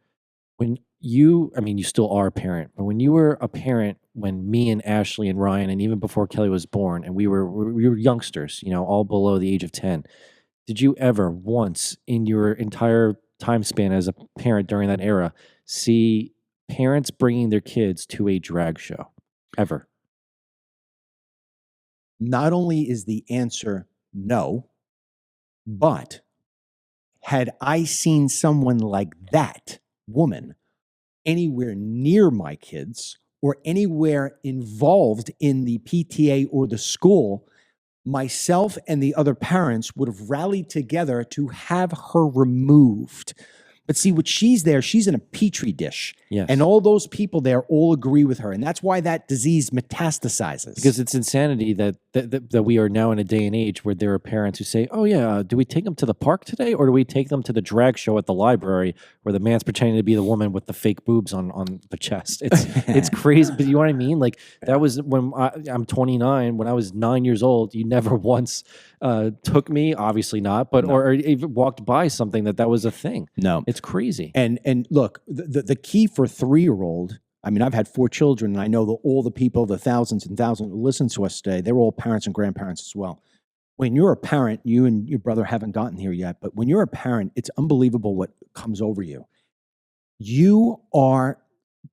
When you still are a parent, but when you were a parent, when me and Ashley and Ryan, and even before Kelly was born, and we were youngsters, all below the age of 10, did you ever once in your entire time span as a parent during that era see parents bringing their kids to a drag show? Ever? Not only is the answer no, but had I seen someone like that woman anywhere near my kids or anywhere involved in the PTA or the school, myself and the other parents would have rallied together to have her removed. But see, what she's in a petri dish. Yes. And all those people there all agree with her. And that's why that disease metastasizes. Because it's insanity that we are now in a day and age where there are parents who say, oh yeah, do we take them to the park today? Or do we take them to the drag show at the library where the man's pretending to be the woman with the fake boobs on the chest? It's crazy. But you know what I mean? Like that was when I'm 29, when I was 9 years old, you never once took me, obviously not, but or even walked by something that was a thing. No. It's crazy. And look, the key for a 3-year-old, I mean, I've had 4 children, and I know that all the people, the thousands and thousands who listen to us today, they're all parents and grandparents as well. When you're a parent, you and your brother haven't gotten here yet, but when you're a parent, it's unbelievable what comes over you. You are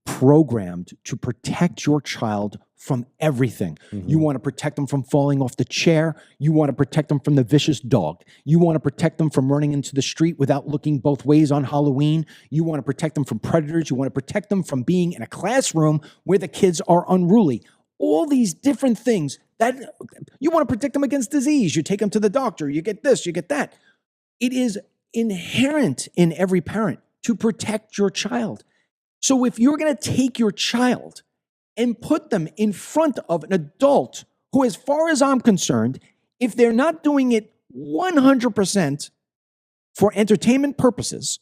programmed to protect your child from everything. Mm-hmm. You want to protect them from falling off the chair. You want to protect them from the vicious dog. You want to protect them from running into the street without looking both ways on Halloween. You want to protect them from predators. You want to protect them from being in a classroom where the kids are unruly. All these different things that you want to protect them against disease. You take them to the doctor. You get this, you get that. It is inherent in every parent to protect your child. So if you're going to take your child and put them in front of an adult who, as far as I'm concerned, if they're not doing it 100% for entertainment purposes,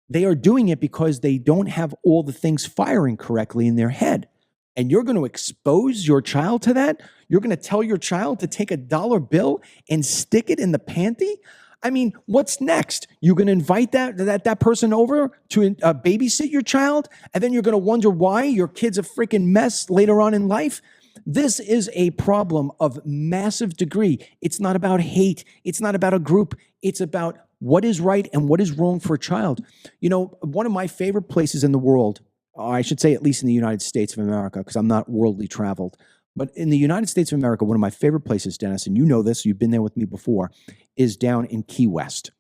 they are doing it because they don't have all the things firing correctly in their head. And you're going to expose your child to that? You're going to tell your child to take a dollar bill and stick it in the panty? I mean, what's next? You're going to invite that person over to babysit your child, and then you're going to wonder why your kid's a freaking mess later on in life? This is a problem of massive degree. It's not about hate. It's not about a group. It's about what is right and what is wrong for a child. You know, one of my favorite places in the world, or I should say at least in the United States of America, because I'm not worldly traveled, but in the United States of America, one of my favorite places, Dennis, and you know this, you've been there with me before, is down in Key West.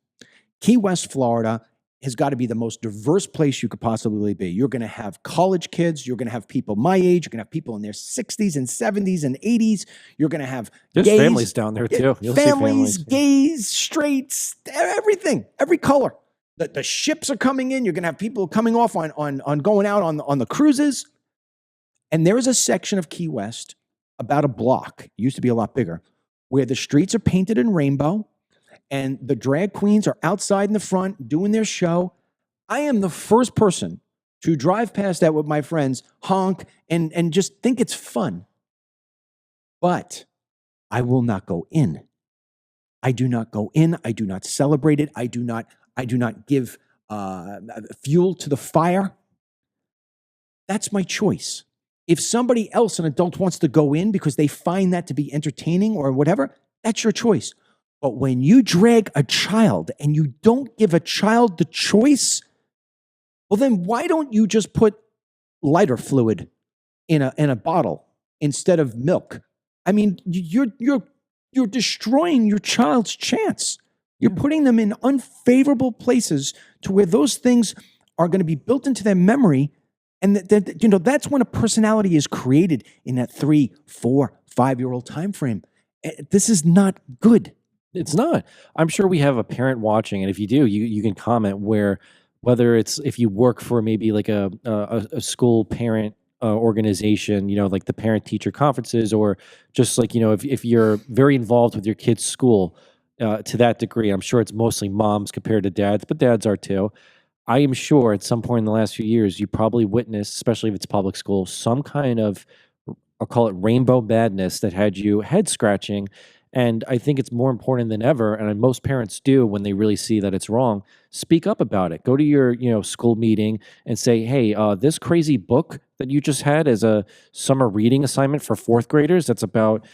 Key West, Florida has got to be the most diverse place you could possibly be. You're going to have college kids. You're going to have people my age. You're going to have people in their 60s and 70s and 80s. You're going to have There's gays, families down there too. You'll see families, gays, straights, everything, every color. The ships are coming in. You're going to have people coming off on going out on the cruises. And there is a section of Key West, about a block, it used to be a lot bigger, where the streets are painted in rainbow and the drag queens are outside in the front doing their show. I am the first person to drive past that with my friends, honk, and just think it's fun. But I will not go in. I do not go in. I do not celebrate it. I do not give fuel to the fire. That's my choice. If somebody else, an adult, wants to go in because they find that to be entertaining or whatever, that's your choice. But when you drag a child and you don't give a child the choice, well, then why don't you just put lighter fluid in a bottle instead of milk? I mean, you're destroying your child's chance. You're putting them in unfavorable places to where those things are going to be built into their memory. And that's when a personality is created in that 3, 4, 5-year-old time frame. This is not good. It's not. I'm sure we have a parent watching, and if you do, you can comment where whether it's if you work for maybe like a school parent organization, like the parent teacher conferences, or just like, if you're very involved with your kid's school to that degree. I'm sure it's mostly moms compared to dads, but dads are too. I am sure at some point in the last few years, you probably witnessed, especially if it's public school, some kind of, I'll call it rainbow madness that had you head scratching. And I think it's more important than ever, and most parents do when they really see that it's wrong, speak up about it. Go to your school meeting and say, hey, this crazy book that you just had as a summer reading assignment for fourth graders that's about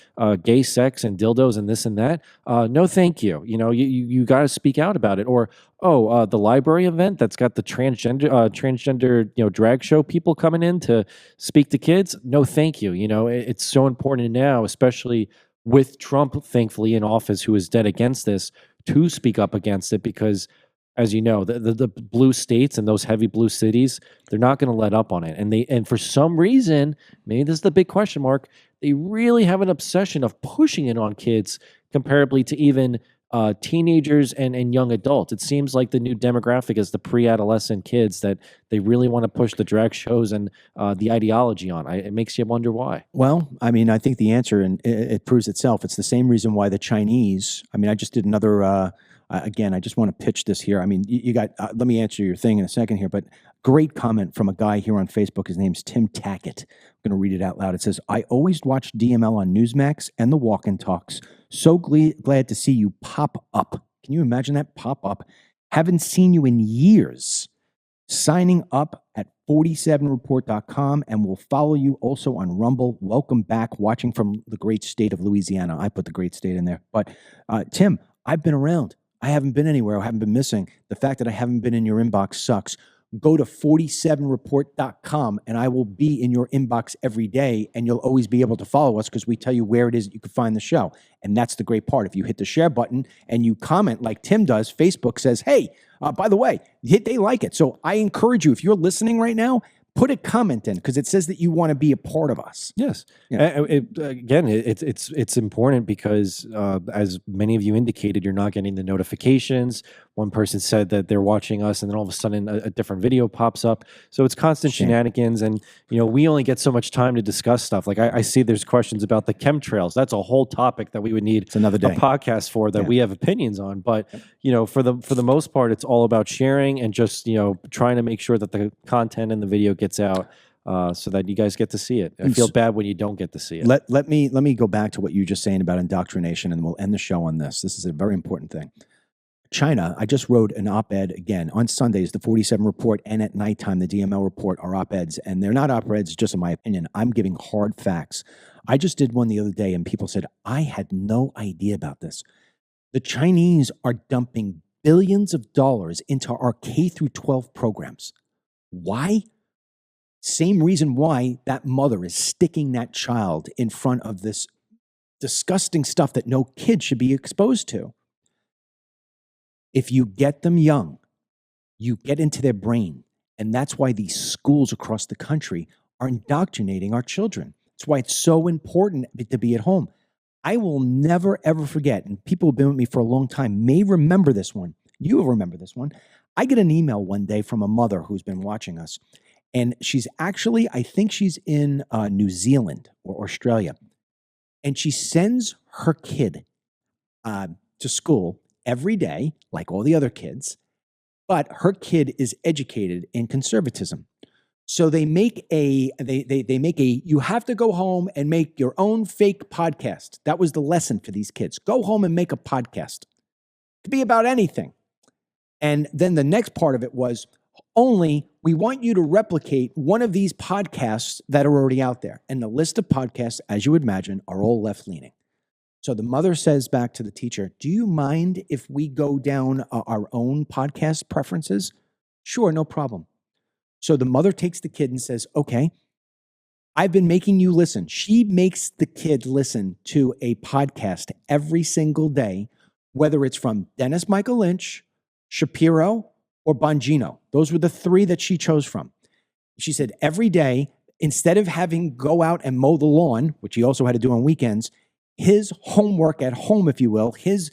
gay sex and dildos and this and that, no thank you. You got to speak out about it. Or the library event that's got the transgender drag show people coming in to speak to kids, no thank you. It's so important now, especially with Trump, thankfully, in office, who is dead against this, to speak up against it, because, as you know, the blue states and those heavy blue cities, they're not going to let up on it. And for some reason, maybe this is the big question mark, they really have an obsession of pushing it on kids comparably to even teenagers and young adults. It seems like the new demographic is the pre-adolescent kids that they really want to push the drag shows and the ideology on. It makes you wonder why. Well, I mean, I think the answer, and it proves itself. It's the same reason why the Chinese. I mean, I just did another. Again, I just want to pitch this here. I mean, you got. Let me answer your thing in a second here, but great comment from a guy here on Facebook. His name's Tim Tackett. I'm going to read it out loud. It says, "I always watch DML on Newsmax and the Walk and Talks. So glad to see you pop up. Can you imagine that? Pop up. Haven't seen you in years. Signing up at 47report.com, and we'll follow you also on Rumble. Welcome back, watching from the great state of Louisiana." I put the great state in there. But Tim, I've been around. I haven't been anywhere. I haven't been missing. The fact that I haven't been in your inbox sucks. Go to 47report.com, and I will be in your inbox every day, and you'll always be able to follow us because we tell you where it is that you can find the show. And that's the great part. If you hit the share button and you comment like Tim does, Facebook says, hey, by the way, they like it. So I encourage you, if you're listening right now, put a comment in, because it says that you want to be a part of us. Yes. Yeah. It's important because, as many of you indicated, you're not getting the notifications. One person said that they're watching us, and then all of a sudden a different video pops up. So it's constant shenanigans, and we only get so much time to discuss stuff. Like I see there's questions about the chemtrails. That's a whole topic that we would need another day a podcast for, that we have opinions on. But for the most part, it's all about sharing and just trying to make sure that the content in the video gets out. So that you guys get to see it. I feel bad when you don't get to see it. Let me go back to what you were just saying about indoctrination, and we'll end the show on this. This is a very important thing. China, I just wrote an op-ed again on Sundays, the 47 Report, and at nighttime, the DML Report are op-eds. And they're not op-eds, just in my opinion. I'm giving hard facts. I just did one the other day, and people said, I had no idea about this. The Chinese are dumping billions of dollars into our K through 12 programs. Why? Same reason why that mother is sticking that child in front of this disgusting stuff that no kid should be exposed to. If you get them young, you get into their brain. And that's why these schools across the country are indoctrinating our children. That's why it's so important to be at home. I will never, ever forget, and people who've been with me for a long time may remember this one. You will remember this one. I get an email one day from a mother who's been watching us. And she's actually, I think she's in New Zealand or Australia. And she sends her kid to school every day, like all the other kids. But her kid is educated in conservatism. So they make you have to go home and make your own fake podcast. That was the lesson for these kids. Go home and make a podcast. It could be about anything. And then the next part of it was, only we want you to replicate one of these podcasts that are already out there. And the list of podcasts, as you would imagine, are all left-leaning. So the mother says back to the teacher, do you mind if we go down our own podcast preferences? Sure, no problem. So the mother takes the kid and says, okay, I've been making you listen. She makes the kid listen to a podcast every single day, whether it's from Dennis Michael Lynch, Shapiro, or Bongino. Those were the three that she chose from. She said every day, instead of having go out and mow the lawn, which he also had to do on weekends, his homework at home, if you will, his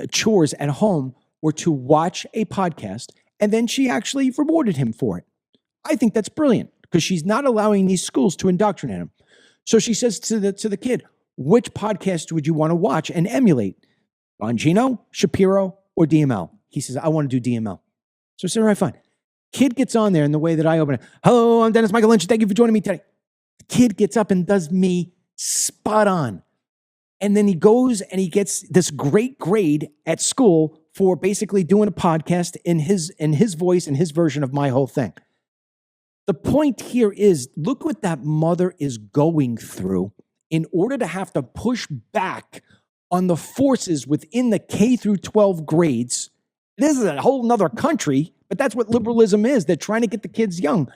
chores at home or to watch a podcast, and then she actually rewarded him for it. I think that's brilliant because she's not allowing these schools to indoctrinate him. So she says to the kid, which podcast would you want to watch and emulate? Bongino, Shapiro, or DML? He says, I want to do DML. So I said, all right, fine. Kid gets on there in the way that I open it. Hello, I'm Dennis Michael Lynch. Thank you for joining me today. The kid gets up and does me spot on. And then he goes and he gets this great grade at school for basically doing a podcast in his voice and his version of my whole thing. The point here is, look what that mother is going through in order to have to push back on the forces within the K through 12 grades. This is a whole nother country, but that's what liberalism is. They're trying to get the kids young.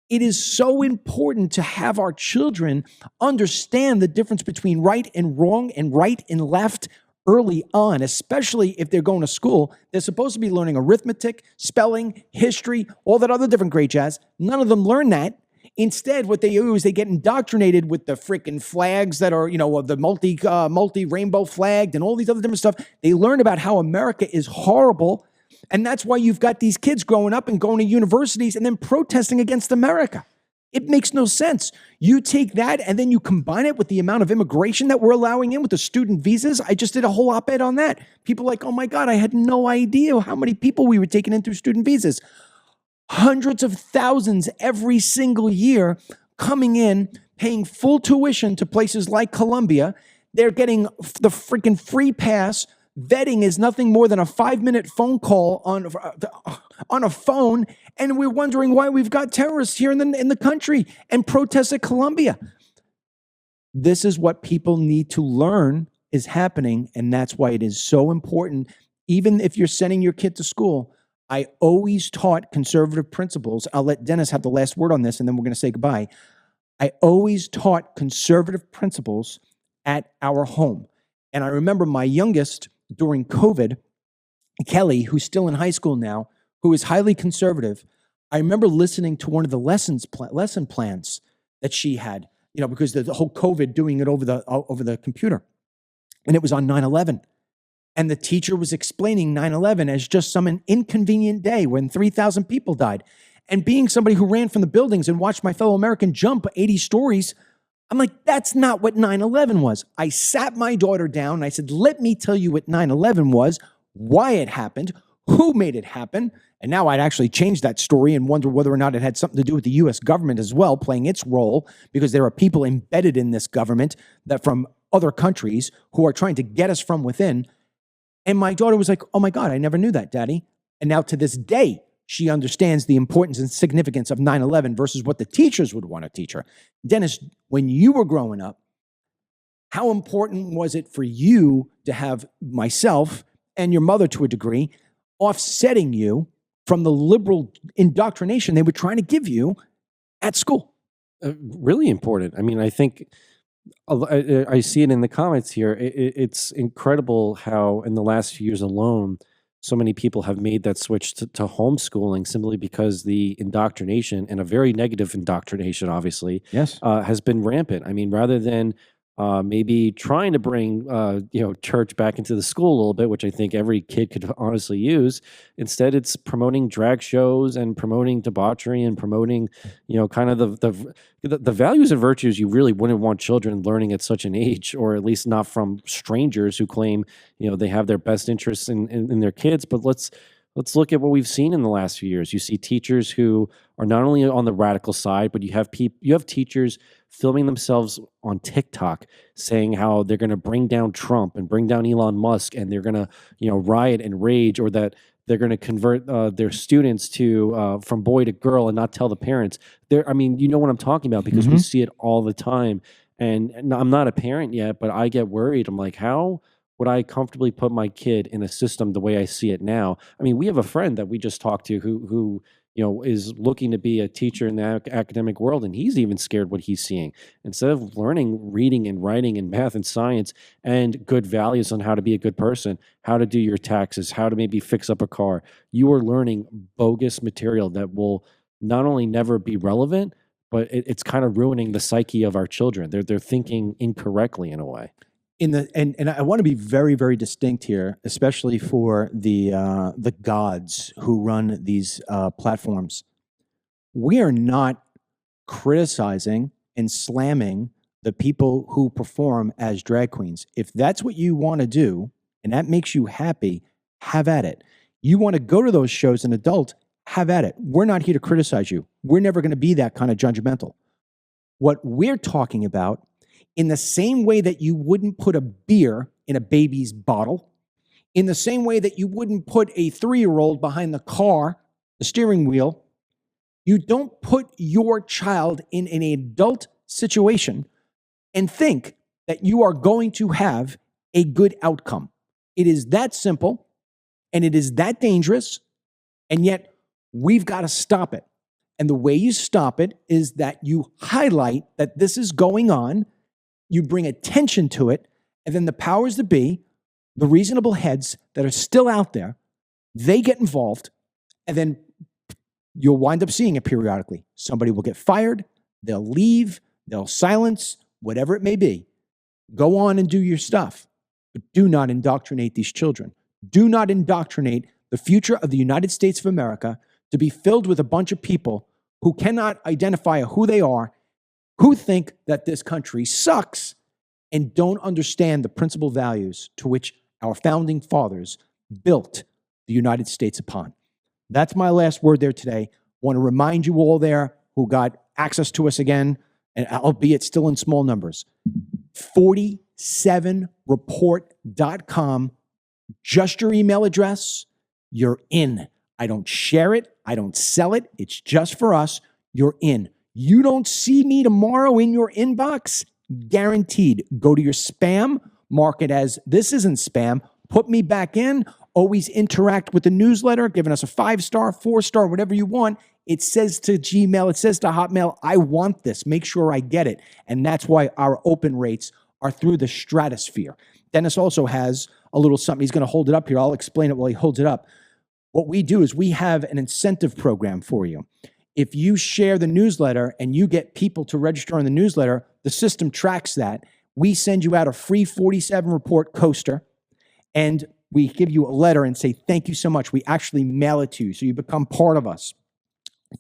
It is so important to have our children understand the difference between right and wrong and right and left early on, especially if they're going to school. They're supposed to be learning arithmetic, spelling, history, all that other different great jazz. None of them learn that. Instead, what they do is they get indoctrinated with the freaking flags that are, the multi rainbow flagged and all these other different stuff. They learn about how America is horrible. And that's why you've got these kids growing up and going to universities and then protesting against America. It makes no sense. You take that and then you combine it with the amount of immigration that we're allowing in with the student visas. I just did a whole op-ed on that. People are like, oh my God, I had no idea how many people we were taking in through student visas. Hundreds of thousands every single year coming in, paying full tuition to places like Columbia. They're getting the freaking free pass. Vetting is nothing more than a 5-minute phone call on a phone, and we're wondering why we've got terrorists here in the country and protests at Columbia. This is what people need to learn is happening, and that's why it is so important. Even if you're sending your kid to school, I always taught conservative principles. I'll let Dennis have the last word on this, and then we're going to say goodbye. I always taught conservative principles at our home. And I remember my youngest during COVID, Kelly, who's still in high school now, who is highly conservative. I remember listening to one of the lesson plans that she had, because the whole COVID doing it over the computer. And it was on 9/11. And the teacher was explaining 9/11 as just some inconvenient day when 3,000 people died. And being somebody who ran from the buildings and watched my fellow American jump 80 stories, I'm like, that's not what 9/11 was. I sat my daughter down and I said, let me tell you what 9/11 was, why it happened, who made it happen. And now I'd actually change that story and wonder whether or not it had something to do with the U.S. government as well, playing its role, because there are people embedded in this government that from other countries who are trying to get us from within. And my daughter was like, oh my God, I never knew that, Daddy. And now to this day, she understands the importance and significance of 9/11 versus what the teachers would want to teach her. Dennis, when you were growing up, how important was it for you to have myself and your mother to a degree offsetting you from the liberal indoctrination they were trying to give you at school? Really important. I mean, I think I see it in the comments here. It's incredible how in the last few years alone, so many people have made that switch to homeschooling simply because the indoctrination, and a very negative indoctrination, obviously, yes, has been rampant. I mean, rather than maybe trying to bring church back into the school a little bit, which I think every kid could honestly use, instead it's promoting drag shows and promoting debauchery and promoting kind of the values and virtues you really wouldn't want children learning at such an age, or at least not from strangers who claim they have their best interests in their kids. But let's look at what we've seen in the last few years. You see teachers who are not only on the radical side, but you have teachers filming themselves on TikTok saying how they're going to bring down Trump and bring down Elon Musk, and they're going to riot and rage, or that they're going to convert their students to from boy to girl and not tell the parents. I mean, you know what I'm talking about, because we see it all the time. And I'm not a parent yet, but I get worried. I'm like, how would I comfortably put my kid in a system the way I see it now? I mean, we have a friend that we just talked to who is looking to be a teacher in the academic world, and he's even scared what he's seeing. Instead of learning reading and writing and math and science and good values on how to be a good person, how to do your taxes, how to maybe fix up a car, you are learning bogus material that will not only never be relevant, but it's kind of ruining the psyche of our children. They're thinking incorrectly in a way. and I want to be very, very distinct here, especially for the gods who run these platforms. We are not criticizing and slamming the people who perform as drag queens. If that's what you want to do and that makes you happy, have at it. You want to go to those shows as an adult, have at it. We're not here to criticize you. We're never going to be that kind of judgmental. What we're talking about, in the same way that you wouldn't put a beer in a baby's bottle, in the same way that you wouldn't put a 3-year-old behind the car, the steering wheel, you don't put your child in an adult situation and think that you are going to have a good outcome. It is that simple, and it is that dangerous, and yet we've got to stop it. And the way you stop it is that you highlight that this is going on, you bring attention to it, and then the powers that be, the reasonable heads that are still out there, they get involved, and then you'll wind up seeing it periodically. Somebody will get fired, they'll leave, they'll silence, whatever it may be. Go on and do your stuff, but do not indoctrinate these children. Do not indoctrinate the future of the United States of America to be filled with a bunch of people who cannot identify who they are, who think that this country sucks, and don't understand the principal values to which our founding fathers built the United States upon. That's my last word there today. I want to remind you all there who got access to us again, and albeit still in small numbers, 47report.com. Just your email address, you're in. I don't share it. I don't sell it. It's just for us. You're in. You don't see me tomorrow in your inbox? Guaranteed. Go to your spam, mark it as this isn't spam, put me back in, always interact with the newsletter, giving us a 5-star, 4-star, whatever you want. It says to Gmail, it says to Hotmail, I want this. Make sure I get it. And that's why our open rates are through the stratosphere. Dennis also has a little something. He's going to hold it up here. I'll explain it while he holds it up. What we do is we have an incentive program for you. If you share the newsletter and you get people to register on the newsletter, the system tracks that. We send you out a free 47 report coaster, and we give you a letter and say, thank you so much. We actually mail it to you, so you become part of us.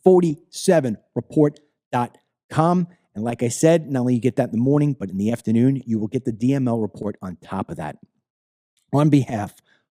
47report.com. And like I said, not only you get that in the morning, but in the afternoon, you will get the DML report on top of that. On behalf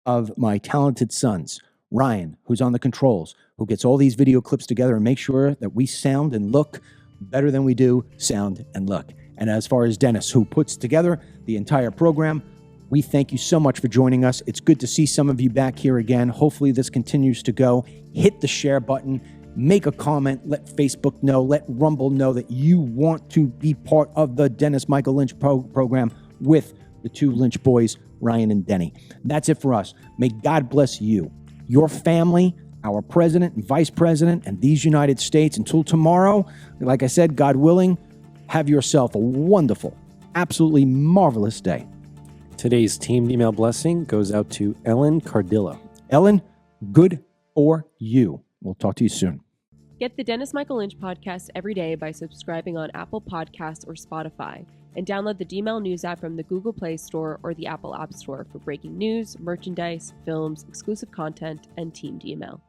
of my talented sons, Ryan, who's on the controls, who gets all these video clips together and makes sure that we sound and look better than we do sound and look. And as far as Dennis, who puts together the entire program, we thank you so much for joining us. It's good to see some of you back here again. Hopefully this continues to go. Hit the share button, make a comment, let Facebook know, let Rumble know that you want to be part of the Dennis Michael Lynch program with the two Lynch boys, Ryan and Denny. That's it for us. May God bless you, your family, our president and vice president, and these United States. Until tomorrow, like I said, God willing, have yourself a wonderful, absolutely marvelous day. Today's team email blessing goes out to Ellen Cardillo. Ellen, good for you. We'll talk to you soon. Get the Dennis Michael Lynch podcast every day by subscribing on Apple Podcasts or Spotify, and download the DML News app from the Google Play Store or the Apple App Store for breaking news, merchandise, films, exclusive content, and Team DML.